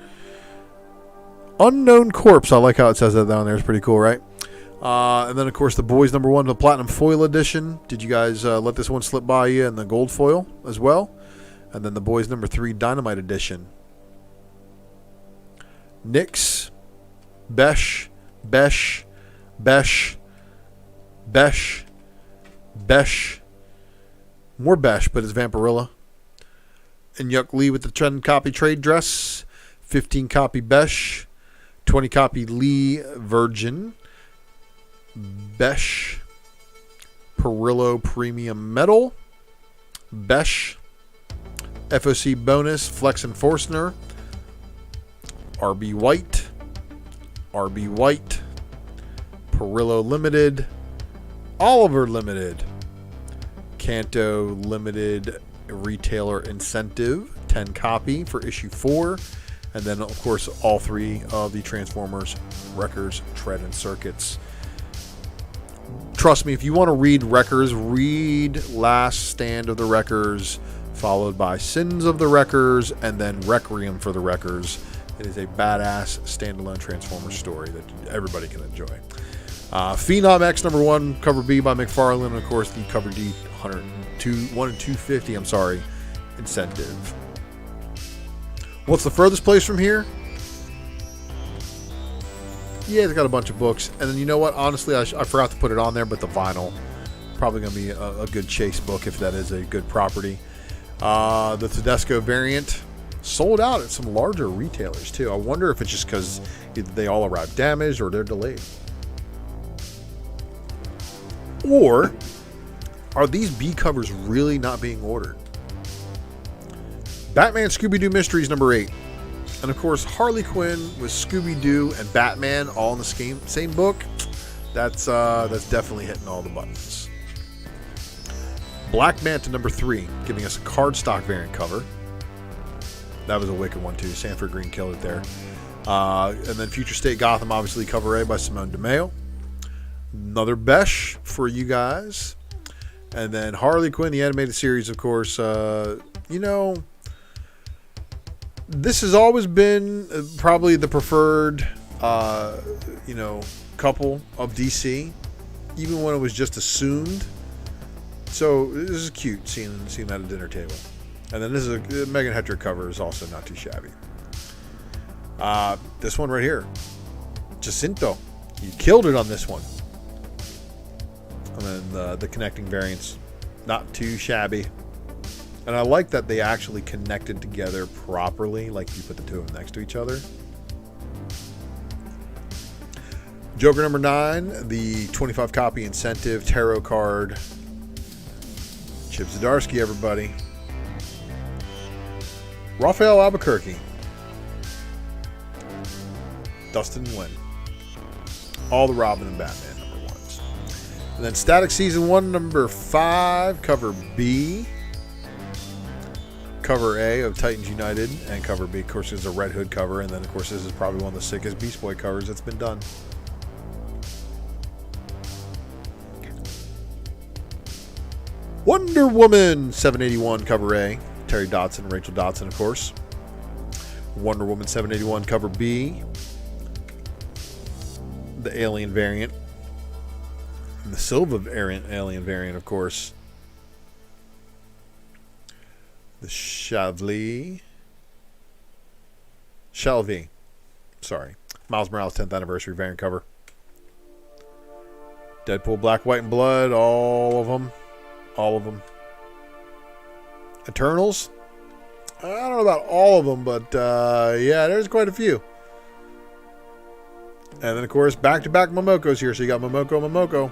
Unknown Corpse, I like how it says that down there. It's pretty cool, right? And then, of course, the Boys number 1, the Platinum Foil Edition. Did you guys let this one slip by you? And the Gold Foil as well. And then the Boys number 3, Dynamite Edition. Nyx, Besh, Besh, Besh, Besh, Besh, more Besh, but it's Vampirilla. And Inyuk Lee with the 10 copy trade dress, 15 copy Besh, 20 copy Lee Virgin, Besh, Perillo Premium Metal, Besh, FOC bonus Flex and Forstner, RB White, Perillo Limited, Oliver Limited, Kanto Limited Retailer Incentive, 10 copy for issue 4. And then, of course, all 3 of the Transformers, Wreckers, Tread, and Circuits. Trust me, if you want to read Wreckers, read Last Stand of the Wreckers, followed by Sins of the Wreckers, and then Requiem for the Wreckers. It is a badass standalone Transformers story that everybody can enjoy. Phenom X number 1, cover B by Mcfarlane, and of course the cover D 1 and 250, incentive. What's the furthest place from here? Yeah, it's got a bunch of books. And then you know what? Honestly, I forgot to put it on there, but the vinyl. Probably going to be a good chase book if that is a good property. The Tedesco variant sold out at some larger retailers too. I wonder if it's just because they all arrived damaged or they're delayed. Or are these B covers really not being ordered? Batman Scooby-Doo Mysteries number 8. And of course, Harley Quinn with Scooby-Doo and Batman all in the same book. That's definitely hitting all the buttons. Black Manta number 3, giving us a cardstock variant cover. That was a wicked one too. Sanford Green killed it there. And then Future State Gotham, obviously cover A by Simone DeMeo. Another Besh for you guys. And then Harley Quinn, the animated series, of course. This has always been probably the preferred, couple of DC, even when it was just assumed. So this is cute seeing that at dinner table. And then this is a Megan Hector cover is also not too shabby. This one right here, Jacinto, you killed it on this one. And then the connecting variants, not too shabby. And I like that they actually connected together properly, like you put the two of them next to each other. Joker number 9, the 25 copy incentive tarot card. Chip Zdarsky, everybody. Raphael Albuquerque. Dustin Nguyen. All the Robin and Batman number 1s. And then Static Season 1 number 5, cover B. Cover A of Titans United, and cover B, of course, is a Red Hood cover, and then, of course, this is probably one of the sickest Beast Boy covers that's been done. Wonder Woman 781 cover A, Terry Dodson, Rachel Dodson, of course. Wonder Woman 781 cover B, the Alien variant, and the Silva variant, Alien variant, of course. The Shalvey, sorry, Miles Morales 10th anniversary variant cover. Deadpool, Black, White, and Blood, all of them. All of them. Eternals? I don't know about all of them, but yeah, there's quite a few. And then, of course, back-to-back Momoko's here. So you got Momoko.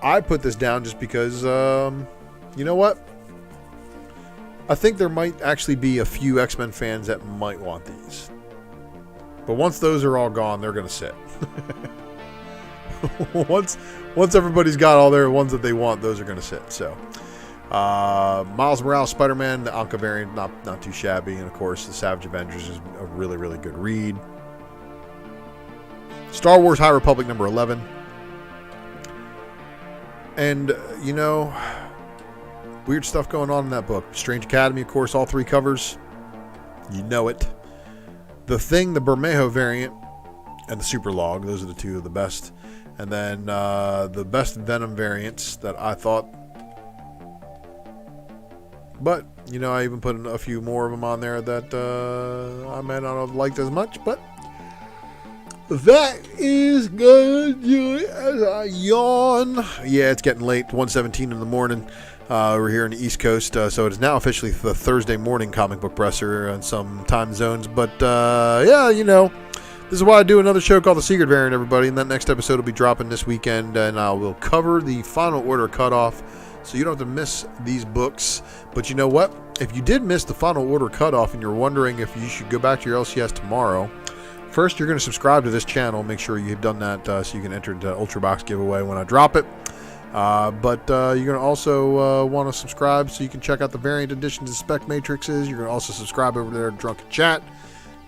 I put this down just because, you know what? I think there might actually be a few X-Men fans that might want these. But once those are all gone, they're going to sit. Once everybody's got all their ones that they want, those are going to sit. So, Miles Morales, Spider-Man, the Anka variant, not too shabby. And, of course, the Savage Avengers is a really, really good read. Star Wars High Republic number 11. And, you know, weird stuff going on in that book. Strange Academy, of course, all 3 covers. You know it. The Thing, the Bermejo variant, and the Super Log. Those are the 2 of the best. And then the best Venom variants that I thought. But, you know, I even put a few more of them on there that I may not have liked as much, but that is going to do it as I yawn. Yeah, it's getting late. 1:17 in the morning. We're here on the East Coast, so it is now officially the Thursday morning comic book presser in some time zones. But, yeah, you know, this is why I do another show called The Secret Variant, everybody. And that next episode will be dropping this weekend, and I will cover the Final Order cutoff, so you don't have to miss these books. But you know what? If you did miss the Final Order cutoff and you're wondering if you should go back to your LCS tomorrow, first, you're going to subscribe to this channel. Make sure you've done that so you can enter the Ultra Box giveaway when I drop it. But you're going to also want to subscribe so you can check out the variant editions of Spec Matrixes. You're going to also subscribe over there to Drunken Chat,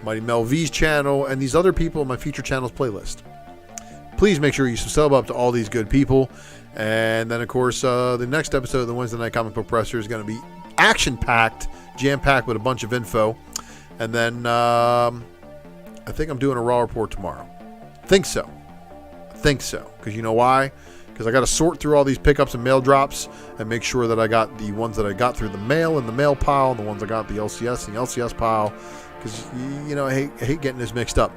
Mighty Mel V's channel, and these other people in my future channels playlist. Please make sure you sub up to all these good people. And then, of course, the next episode of the Wednesday Night Comic Book Presser is going to be action-packed, jam-packed with a bunch of info. And then I think I'm doing a Raw report tomorrow. Think so. Because you know why? Because I got to sort through all these pickups and mail drops and make sure that I got the ones that I got through the mail in the mail pile, and the ones I got the LCS in the LCS pile. Because, you know, I hate getting this mixed up.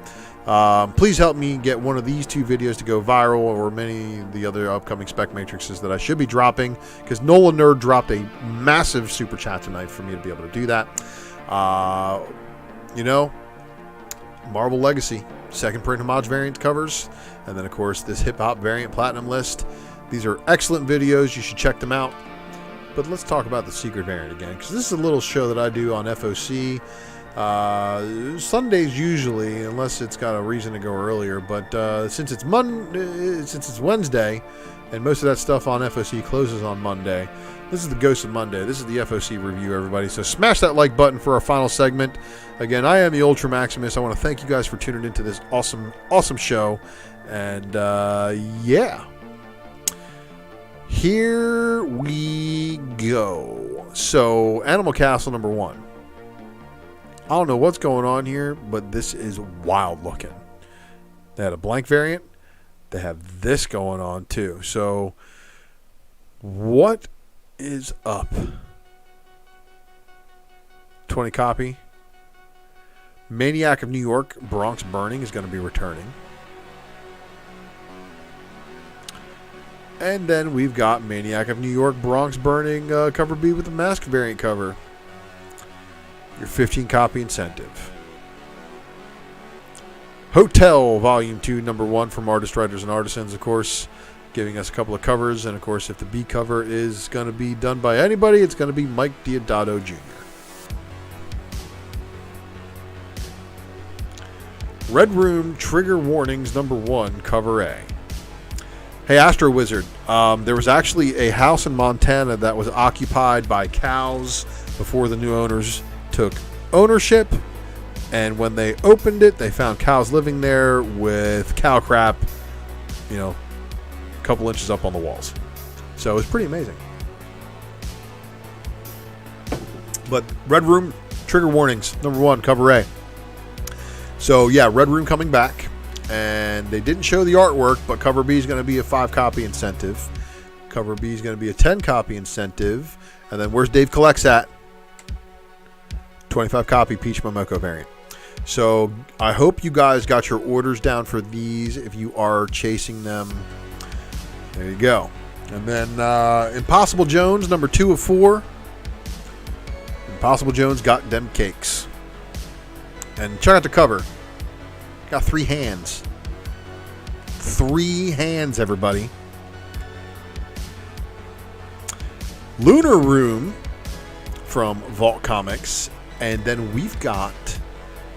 Please help me get one of these 2 videos to go viral, or many of the other upcoming Spec Matrixes that I should be dropping. Because Nolan Nerd dropped a massive super chat tonight for me to be able to do that. You know, Marvel Legacy, second print homage variant covers, and then of course this hip hop variant platinum list. These are excellent videos. You should check them out. But let's talk about the secret variant again, because this is a little show that I do on FOC Sundays usually, unless it's got a reason to go earlier. But since it's Wednesday, and most of that stuff on FOC closes on Monday, this is the Ghost of Monday. This is the FOC review, everybody. So smash that like button for our final segment. Again, I am the Ultra Maximus. I want to thank you guys for tuning into this awesome show. And yeah, here we go. So, Animal Castle number 1. I don't know what's going on here, but this is wild looking. They had a blank variant. They have this going on too. So, what is up? 20 copy. Maniac of New York, Bronx Burning is going to be returning. And then we've got Maniac of New York, Bronx Burning, cover B with the mask variant cover. Your 15 copy incentive. Hotel Volume 2, Number 1 from Artist, Writers, and Artisans, of course, giving us a couple of covers. And, of course, if the B cover is going to be done by anybody, it's going to be Mike Diodato Jr. Red Room Trigger Warnings, Number 1, Cover A. Hey, Astro Wizard, there was actually a house in Montana that was occupied by cows before the new owners took ownership, and when they opened it, they found cows living there with cow crap, you know, a couple inches up on the walls. So it was pretty amazing. But Red Room Trigger Warnings, Number 1, Cover A. So yeah, Red Room coming back. And they didn't show the artwork, but Cover B is going to be a 5-copy incentive. Cover B is going to be a 10-copy incentive. And then where's Dave Collects at? 25-copy Peach Momoko variant. So I hope you guys got your orders down for these if you are chasing them There you go. And then Impossible Jones, number 2 of 4. Impossible Jones got them cakes. And check out the cover. Got 3 hands. 3 hands, everybody. Lunar Room from Vault Comics. And then we've got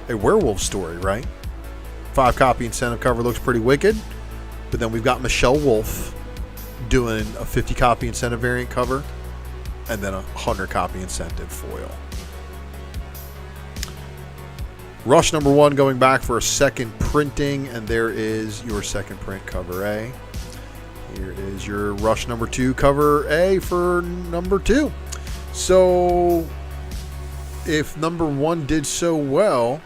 a werewolf story, right? 5-copy incentive cover looks pretty wicked. But then we've got Michelle Wolf doing a 50-copy incentive variant cover. And then a 100-copy incentive foil. Rush number 1 going back for a second printing, and there is your second print cover A. Here is your Rush number 2 cover A for number 2. So, if number 1 did so well,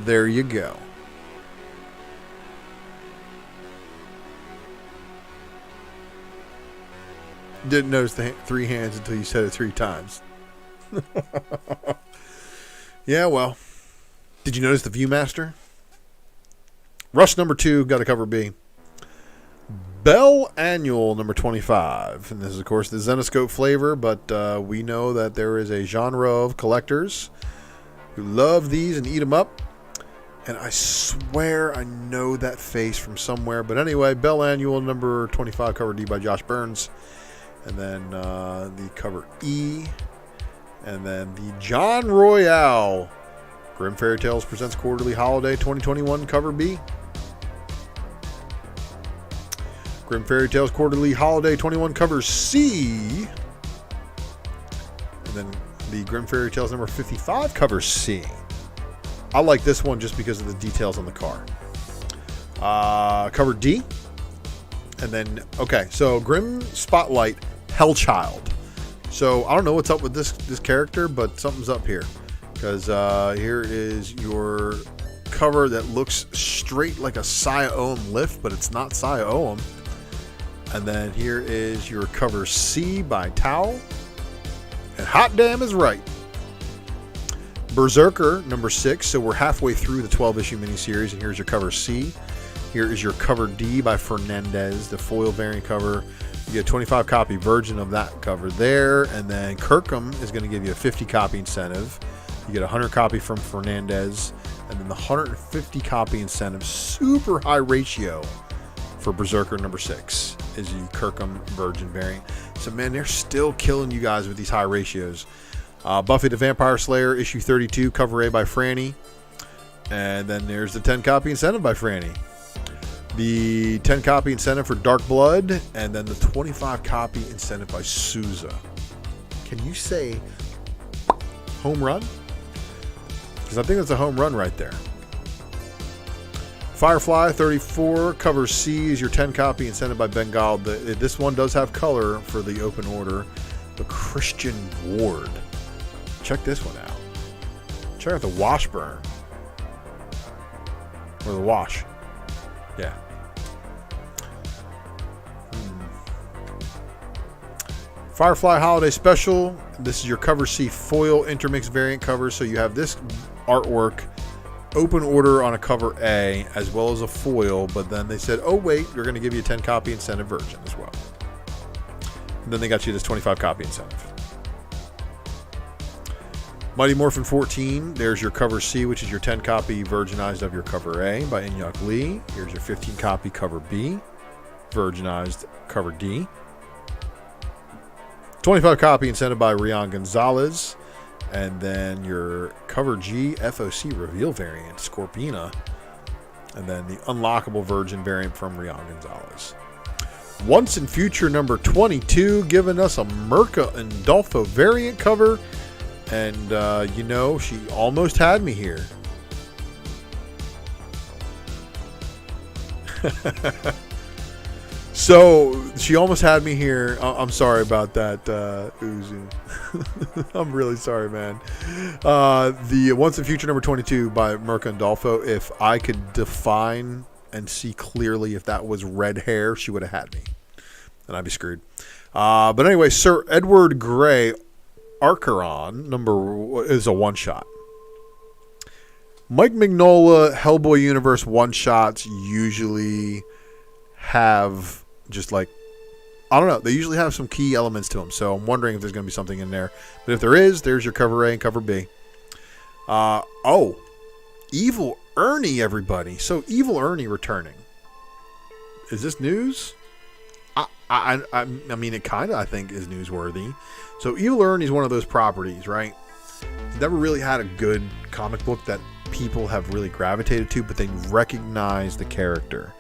there you go. Didn't notice the 3 hands until you said it 3 times. Yeah, well. Did you notice the Viewmaster? Rush number 2 got a cover B. Bell Annual number 25. And this is, of course, the Zenoscope flavor, but we know that there is a genre of collectors who love these and eat them up. And I swear I know that face from somewhere. But anyway, Bell Annual number 25, cover D by Josh Burns. And then the cover E. And then the John Royale Grim Fairy Tales Presents Quarterly Holiday 2021 cover B. Grim Fairy Tales Quarterly Holiday 21 cover C. And then the Grim Fairy Tales number 55 cover C. I like this one just because of the details on the car. Cover D. And then, okay, so Grim Spotlight Hellchild. So I don't know what's up with this character, but something's up here. Because here is your cover that looks straight like a Saya Ohm lift, but it's not Saya Ohm. And then here is your cover C by Towel. And hot damn is right. Berserker number 6. So we're halfway through the 12-issue miniseries, and here's your cover C. Here is your cover D by Fernandez, the foil variant cover. You get a 25-copy version of that cover there, and then Kirkham is going to give you a 50-copy incentive. You get a 100-copy from Fernandez, and then the 150-copy incentive, super high ratio for Berserker number 6 is the Kirkham Virgin variant. So, man, they're still killing you guys with these high ratios. Buffy the Vampire Slayer, issue 32, cover A by Franny. And then there's the 10-copy incentive by Franny. The 10-copy incentive for Dark Blood, and then the 25-copy incentive by Souza. Can you say home run? Because I think that's a home run right there. Firefly 34, cover C is your 10-copy incentive by Bengal. This one does have color for the open order. The Christian Ward. Check this one out. Check out the Washburn. Or the Wash. Yeah. Firefly Holiday Special. This is your cover C foil intermix variant cover. So you have this artwork open order on a cover A as well as a foil, but then they said, oh wait, we're going to give you a 10-copy incentive version as well. And then they got you this 25-copy incentive. Mighty Morphin 14, there's your cover C, which is your 10-copy virginized of your cover A by Inyuk Lee. Here's your 15-copy cover B, virginized cover D. 25-copy incentive by Rian Gonzalez. And then your cover G FOC reveal variant, Scorpina. And then the unlockable virgin variant from Rian Gonzalez. Once in Future number 22, giving us a Merca and Dolfo variant cover. And, you know, she almost had me here. So, she almost had me here. I'm sorry about that, Uzu. I'm really sorry, man. The Once in Future number 22 by Merca and Dolfo. If I could define and see clearly if that was red hair, she would have had me. And I'd be screwed. But anyway, Sir Edward Grey Archeron number is a one-shot. Mike Mignola Hellboy Universe one-shots usually have just like, I don't know. They usually have some key elements to them, so I'm wondering if there's going to be something in there. But if there is, there's your cover A and cover B. Evil Ernie, everybody. So Evil Ernie returning. Is this news? I mean, it kind of, I think, is newsworthy. So Evil Ernie is one of those properties, right? Never really had a good comic book that people have really gravitated to, but they recognize the character.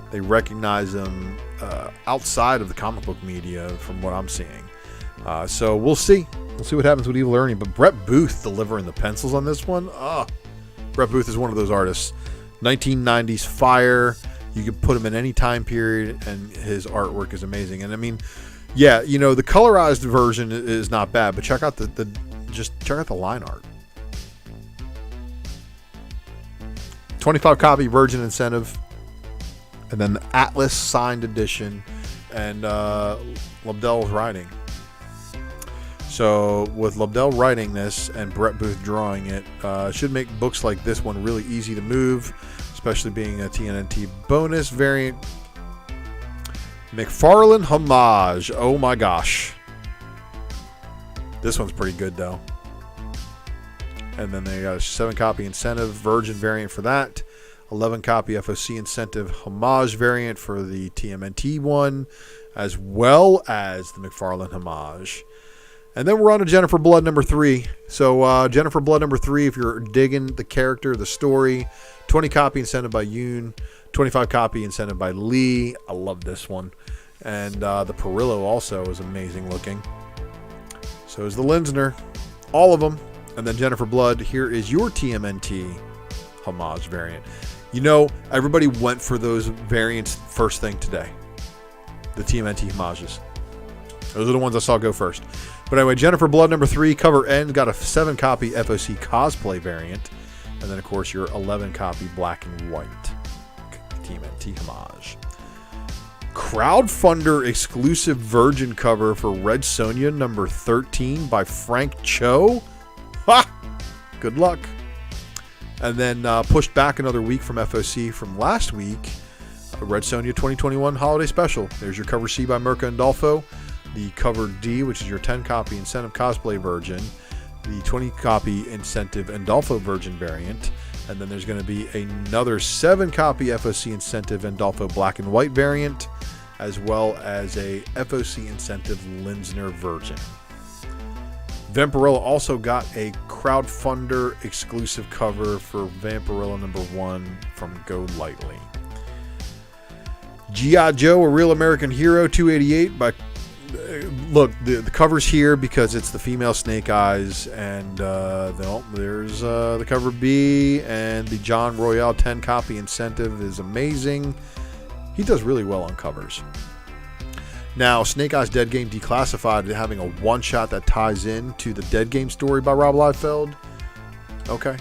They recognize him outside of the comic book media, from what I'm seeing. So we'll see. We'll see what happens with Evil Ernie. But Brett Booth delivering the pencils on this one. Brett Booth is one of those artists. 1990s fire. You can put him in any time period, and his artwork is amazing. And I mean, yeah, you know, the colorized version is not bad, but check out just check out the line art. 25 copy Virgin incentive, and then the Atlas signed edition, and Lobdell's writing. So with Lobdell writing this and Brett Booth drawing it, should make books like this one really easy to move, especially being a TNT bonus variant. Mcfarlane homage. Oh my gosh. This one's pretty good though. And then they got a 7 copy incentive Virgin variant for that. 11 copy FOC incentive homage variant for the TMNT one, as well as the Mcfarlane homage. And then we're on to Jennifer Blood number 3. So Jennifer Blood number 3, if you're digging the character, the story, 20 copy incentive by Yoon, 25 copy incentive by Lee. I love this one. And the Perillo also is amazing looking. So is the Linsner. All of them. And then Jennifer Blood, here is your TMNT homage variant. You know, everybody went for those variants first thing today. The TMNT homages. Those are the ones I saw go first. But anyway, Jennifer Blood number 3, cover N, got a 7 copy FOC cosplay variant. And then, of course, your 11 copy black and white TMNT homage. Crowdfunder exclusive Virgin cover for Red Sonja number 13 by Frank Cho. Ha! Good luck. And then pushed back another week from FOC from last week. Red Sonja 2021 Holiday Special. There's your cover C by Mirka and Dolfo. The cover D, which is your 10 copy incentive cosplay Virgin. The 20 copy incentive Andolfo Virgin variant. And then there's going to be another 7 copy FOC incentive Andolfo black and white variant, as well as a FOC incentive Linsner Virgin. Vampirilla also got a crowdfunder exclusive cover for Vampirilla number 1 from Go Lightly. G.I. Joe, A Real American Hero 288 by... Look, the cover's here because it's the female Snake Eyes, and there's the cover B, and the John Royale 10 copy incentive is amazing. He does really well on covers. Now, Snake Eyes Dead Game Declassified, having a one-shot that ties in to the Dead Game story by Rob Liefeld. Okay.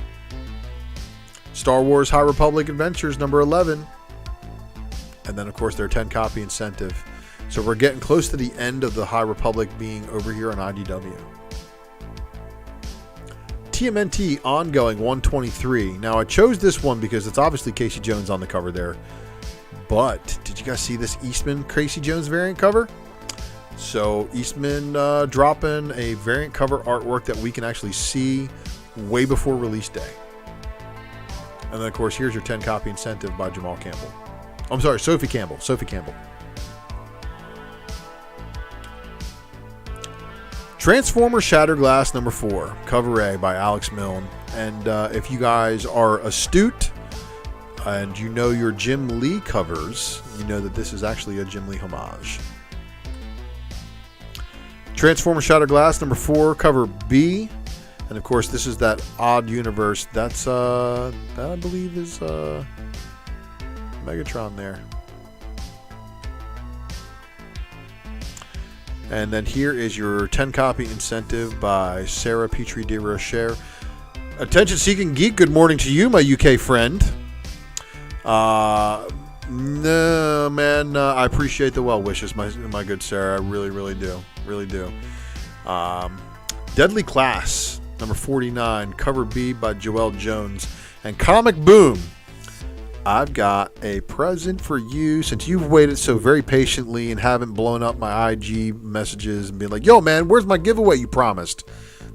Star Wars High Republic Adventures number 11. And then, of course, their 10 copy incentive. So we're getting close to the end of the High Republic being over here on IDW. TMNT Ongoing 123. Now, I chose this one because it's obviously Casey Jones on the cover there. But did you guys see this Eastman Casey Jones variant cover? So Eastman dropping a variant cover artwork that we can actually see way before release day. And then, of course, here's your 10 copy incentive by Jamal Campbell. I'm sorry, Sophie Campbell. Transformer Shatterglass number 4, cover A by Alex Milne. And if you guys are astute and you know your Jim Lee covers, you know that this is actually a Jim Lee homage. Transformer Shatterglass number 4, cover B. And of course, this is that odd universe. That's that I believe is Megatron there. And then here is your 10 copy incentive by Sarah Petrie de Rocher. Attention seeking geek, good morning to you, my UK friend. No, man, I appreciate the well wishes, my good Sarah. I really do. Deadly Class, number 49, cover B by Joelle Jones. And Comic Boom. I've got a present for you. Since you've waited so very patiently and haven't blown up my IG messages and been like, yo, man, where's my giveaway you promised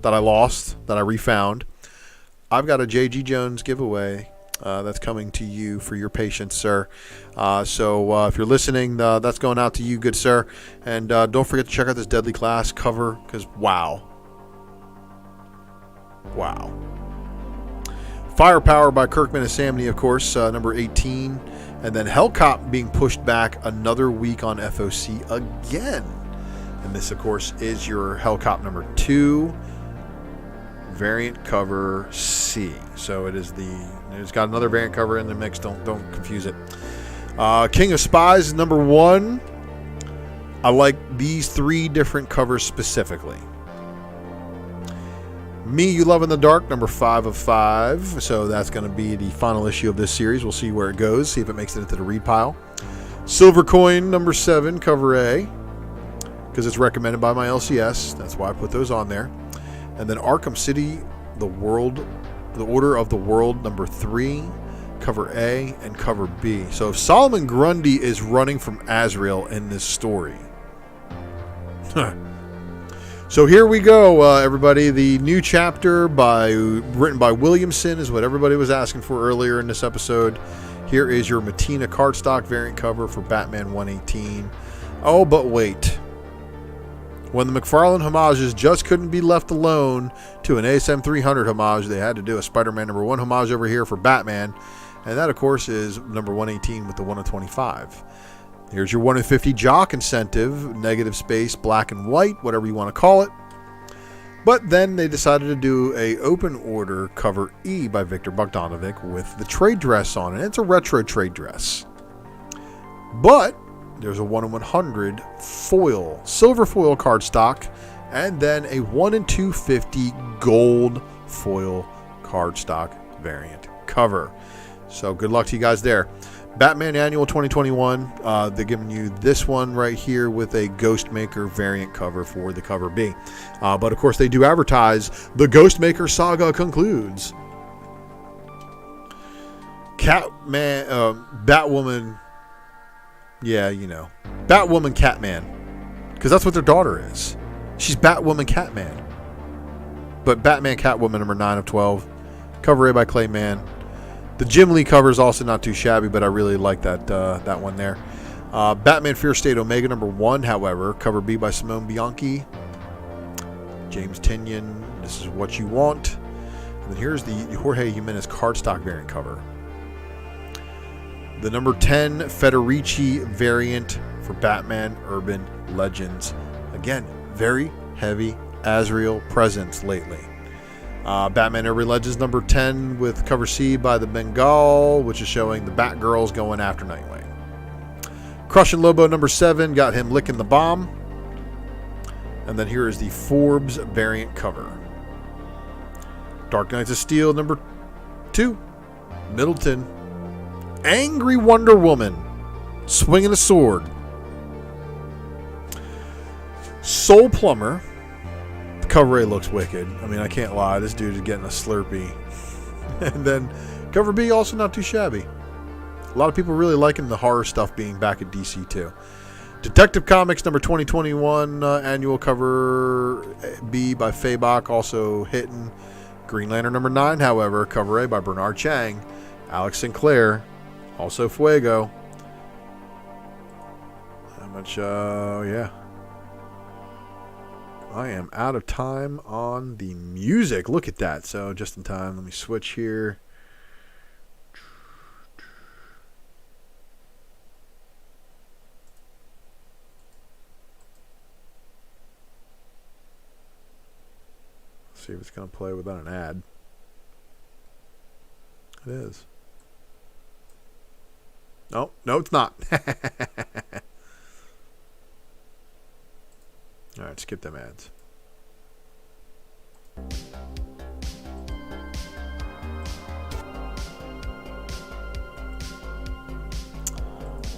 that I lost, that I refound? I've got a JG Jones giveaway that's coming to you for your patience, sir. So if you're listening, that's going out to you, good sir. And don't forget to check out this Deadly Class cover, because wow. Wow. Firepower by Kirkman and Samney, of course, number 18. And then Hellcop being pushed back another week on FOC again. And this, of course, is your Hellcop number 2, variant cover C. So it's got another variant cover in the mix. Don't confuse it. King of Spies, number 1. I like these 3 different covers specifically. Me, You Love in the Dark, number 5 of 5. So that's going to be the final issue of this series. We'll see where it goes, see if it makes it into the read pile. Silver Coin, number 7, cover A, because it's recommended by my LCS. That's why I put those on there. And then Arkham City, The Order of the World, number 3, cover A and cover B. So if Solomon Grundy is running from Azrael in this story. So here we go, everybody. The new chapter written by Williamson is what everybody was asking for earlier in this episode. Here is your Matina cardstock variant cover for Batman 118. Oh, but wait. When the Mcfarlane homages just couldn't be left alone to an ASM 300 homage, they had to do a Spider-Man number 1 homage over here for Batman. And that, of course, is number 118 with the 1 of 25. Here's your 1 in 50 jock incentive, negative space, black and white, whatever you want to call it. But then they decided to do a open order cover E by Victor Bogdanovic with the trade dress on it. It's a retro trade dress. But there's a 1 in 100 foil, silver foil cardstock, and then a 1 in 250 gold foil cardstock variant cover. So good luck to you guys there. Batman Annual 2021, they're giving you this one right here with a Ghostmaker variant cover for the cover B. But of course they do advertise the Ghostmaker Saga concludes. Batwoman, yeah, you know. Batwoman Catman, because that's what their daughter is. She's Batwoman Catman. But Batman Catwoman number 9 of 12, cover A by Clayman. The Jim Lee cover is also not too shabby, but I really like that one there. Batman Fear State Omega number 1, however, cover B by Simone Bianchi. James Tynion, This Is What You Want. And then here's the Jorge Jimenez cardstock variant cover. The number 10 Federici variant for Batman Urban Legends. Again, very heavy Azrael presence lately. Batman Urban Legends number 10 with cover C by the Bengal, which is showing the Batgirls going after Nightwing. Crushing Lobo number 7 got him licking the bomb. And then here is the Forbes variant cover. Dark Knights of Steel number 2, Middleton. Angry Wonder Woman swinging a sword. Soul Plumber. Cover A looks wicked. I mean, I can't lie. This dude is getting a Slurpee. And then cover B also not too shabby. A lot of people really liking the horror stuff being back at DC too. Detective Comics number 2021 annual cover B by Fabok also hitting. Green Lantern number 9, however, cover A by Bernard Chang. Alex Sinclair, also Fuego. How much? Yeah. I am out of time on the music. Look at that. So just in time. Let me switch here. See if it's going to play without an ad. It is. Oh, no, it's not. All right, skip them ads.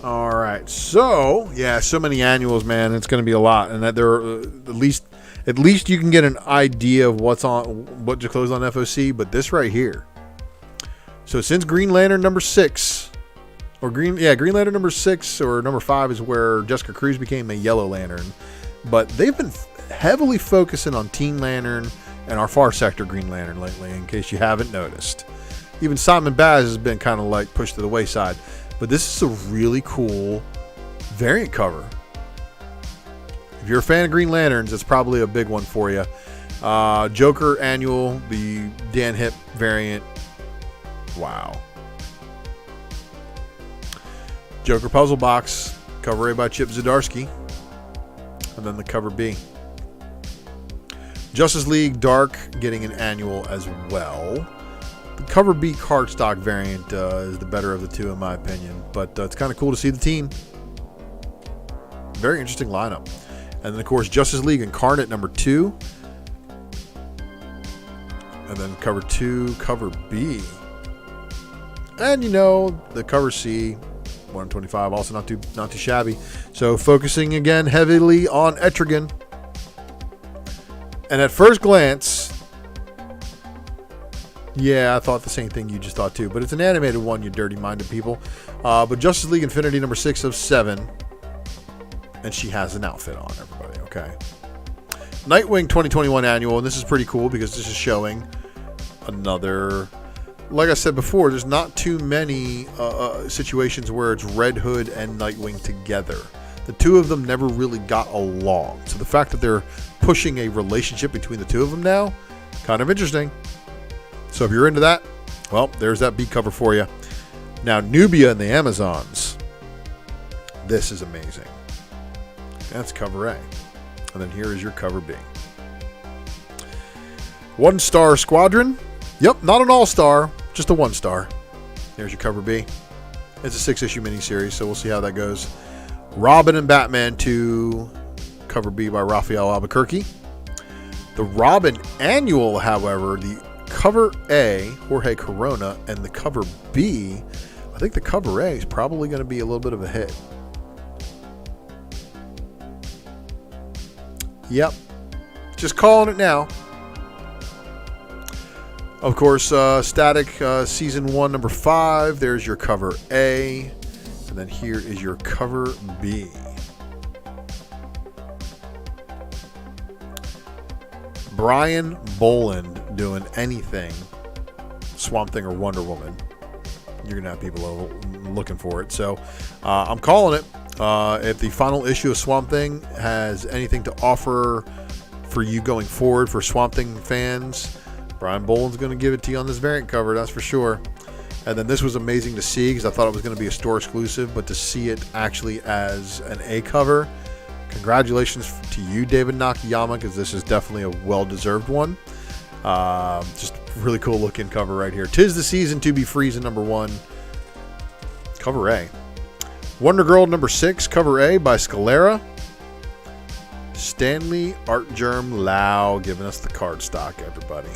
All right, so yeah, so many annuals, man. It's going to be a lot, and that there are at least you can get an idea of what to close on FOC. But this right here. So since Green Lantern number 6 Or Green Lantern number 6 or number 5 is where Jessica Cruz became a Yellow Lantern. But they've been heavily focusing on Teen Lantern and our Far Sector Green Lantern lately, in case you haven't noticed. Even Simon Baz has been kind of like pushed to the wayside. But this is a really cool variant cover. If you're a fan of Green Lanterns, it's probably a big one for you. Joker Annual, the Dan Hip variant. Wow. Joker Puzzle Box, cover A by Chip Zdarsky. And then the cover B. Justice League Dark getting an annual as well. The cover B cardstock variant is the better of the two in my opinion. But it's kind of cool to see the team. Very interesting lineup. And then of course Justice League Incarnate number 2. And then cover 2, cover B. And you know, the cover C, 125, also not too shabby. So focusing again heavily on Etrigan. And at first glance, yeah, I thought the same thing you just thought too. But it's an animated one, you dirty-minded people. But Justice League Infinity number 6 of 7. And she has an outfit on, everybody, okay? Nightwing 2021 annual, and this is pretty cool because this is showing another... Like I said before, there's not too many situations where it's Red Hood and Nightwing together. The two of them never really got along. So the fact that they're pushing a relationship between the two of them now, kind of interesting. So if you're into that, well, there's that beat cover for you. Now, Nubia and the Amazons. This is amazing. That's cover A. And then here is your cover B. 1-star Squadron. Yep, not an all-star, just a 1-star. There's your cover B. It's a 6-issue miniseries, so we'll see how that goes. Robin and Batman 2, cover B by Raphael Albuquerque. The Robin Annual, however, the cover A, Jorge Corona, and the cover B, I think the cover A is probably going to be a little bit of a hit. Yep, just calling it now. Of course, Static Season 1, number 5. There's your cover A. And then here is your cover B. Brian Boland doing anything Swamp Thing or Wonder Woman. You're going to have people looking for it. So I'm calling it. If the final issue of Swamp Thing has anything to offer for you going forward for Swamp Thing fans, Brian Boland's going to give it to you on this variant cover, that's for sure. And then this was amazing to see because I thought it was going to be a store exclusive, but to see it actually as an A cover, congratulations to you, David Nakayama, because this is definitely a well-deserved one. Just really cool looking cover right here. 'Tis the Season to be Freezing number 1, cover A. Wonder Girl number 6, cover A by Scalera. Stanley Art Germ Lau giving us the cardstock, everybody.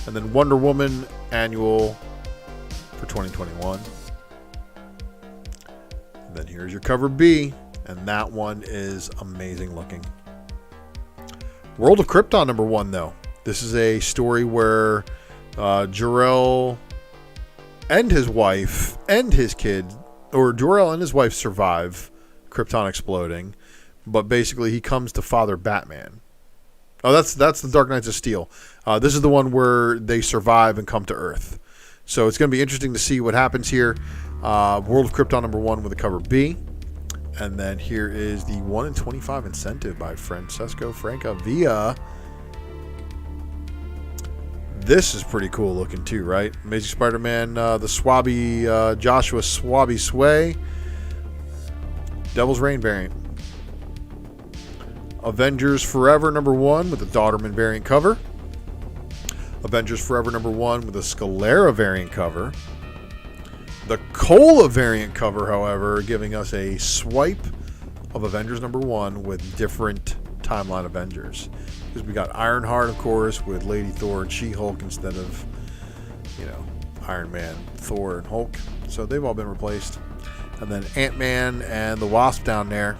And then Wonder Woman Annual for 2021. And then here's your cover B, and that one is amazing looking. World of Krypton number 1, though. This is a story where Jor-El and his wife and his kid, or Jor-El and his wife survive Krypton exploding, but basically he comes to father Batman. Oh, that's the Dark Knights of Steel. This is the one where they survive and come to Earth. So it's going to be interesting to see what happens here. World of Krypton number 1 with a cover B. And then here is the 1 in 25 incentive by Francesco Francavilla. This is pretty cool looking too, right? Amazing Spider-Man, the Swabby, Joshua Swabby Sway. Devil's Reign variant. Avengers Forever number 1 with the Daughterman variant cover. Avengers Forever number 1 with a Scalera variant cover. The Cola variant cover, however, giving us a swipe of Avengers number 1 with different timeline Avengers. Because we got Ironheart, of course, with Lady Thor and She-Hulk instead of, Iron Man, Thor, and Hulk. So they've all been replaced. And then Ant-Man and the Wasp down there.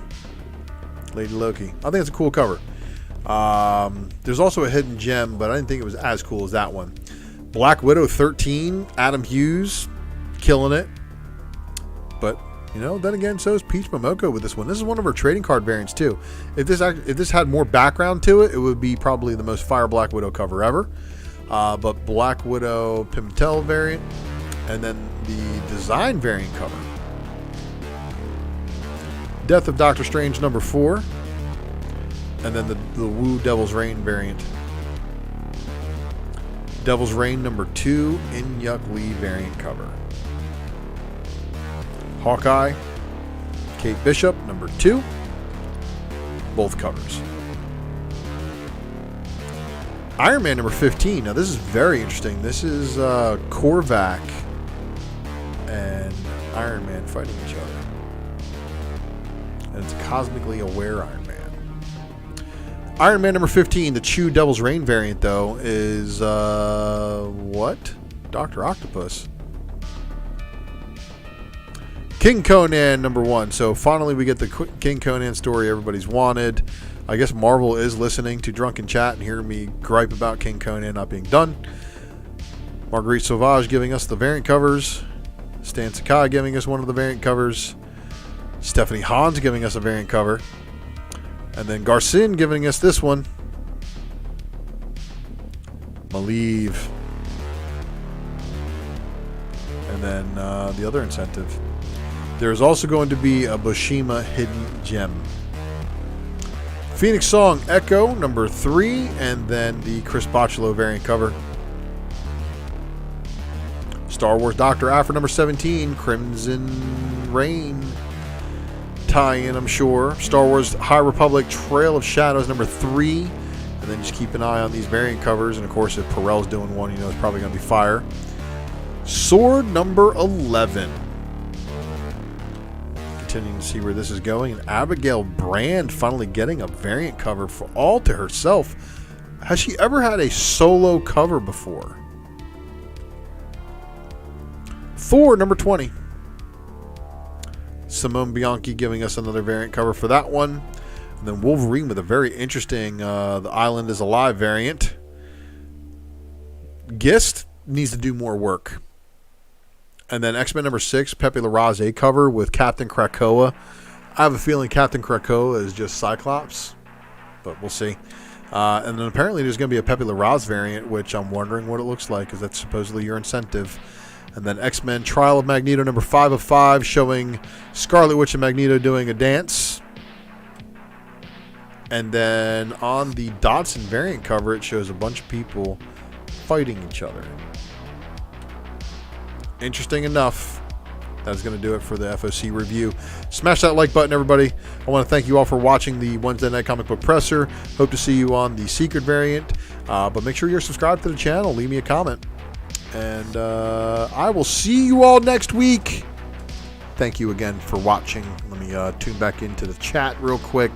Lady Loki. I think it's a cool cover. There's also a hidden gem, but I didn't think it was as cool as that one. Black Widow 13, Adam Hughes, killing it. but you know, then again, so is Peach Momoko with this one. This is one of her trading card variants too. If this had more background to it, it would be probably the most fire Black Widow cover ever. But Black Widow Pimentel variant, and then the design variant cover. Death of Doctor Strange number 4, and then the Wu Devil's Reign variant. Devil's Reign number 2 in Yuk Lee variant cover. Hawkeye, Kate Bishop number 2, both covers. Iron Man number 15. Now this is very interesting. This is Korvac and Iron Man fighting each other. And it's a cosmically aware Iron Man. Iron Man number 15, the Chew Devil's Reign variant, though, is what? Dr. Octopus. King Conan number 1. So finally we get the King Conan story everybody's wanted. I guess Marvel is listening to Drunken Chat and hearing me gripe about King Conan not being done. Marguerite Sauvage giving us the variant covers. Stan Sakai giving us one of the variant covers. Stephanie Hans giving us a variant cover. And then Garcin giving us this one. Malieve. And then the other incentive. There's also going to be a Bushima Hidden Gem. Phoenix Song Echo number 3, and then the Chris Bocciolo variant cover. Star Wars Dr. Aphra number 17, Crimson Reign tie-in, I'm sure. Star Wars High Republic Trail of Shadows number 3, and then just keep an eye on these variant covers. And of course, if Perel's doing one, you know it's probably going to be fire. Sword number 11. Continuing to see where this is going. And Abigail Brand finally getting a variant cover for all to herself. Has she ever had a solo cover before? Thor number 20. Simone Bianchi giving us another variant cover for that one. And then Wolverine with a very interesting The Island is Alive variant. Gist needs to do more work. And then X-Men number 6, Pepe Larraz cover with Captain Krakoa. I have a feeling Captain Krakoa is just Cyclops, but we'll see. And then apparently there's going to be a Pepe Larraz variant, which I'm wondering what it looks like, because that's supposedly your incentive. And then X-Men Trial of Magneto number 5 of 5, showing Scarlet Witch and Magneto doing a dance. And then on the Dodson variant cover, it shows a bunch of people fighting each other. Interesting enough. That's going to do it for the FOC review. Smash that like button, everybody. I want to thank you all for watching the Wednesday Night Comic Book Presser. Hope to see you on the Secret variant. But make sure you're subscribed to the channel. Leave me a comment. And I will see you all next week. Thank you again for watching. Let me tune back into the chat real quick.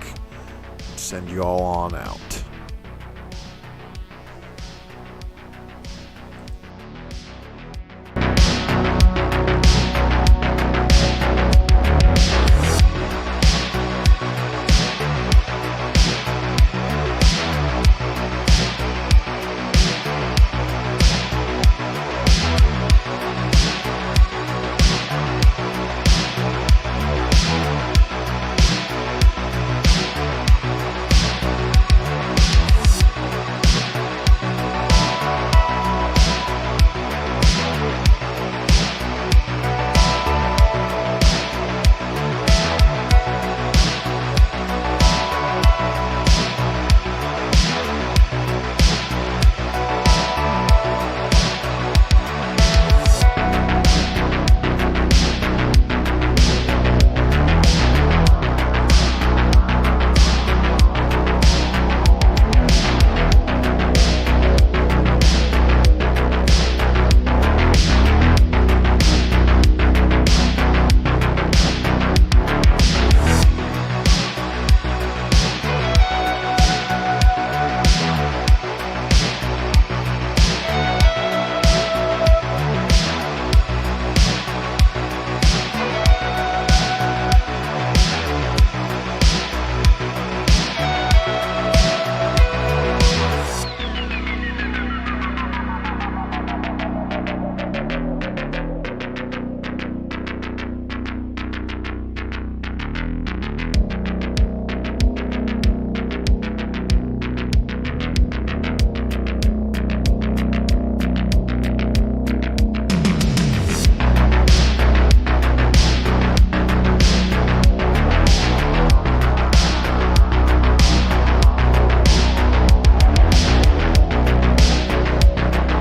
Send you all on out.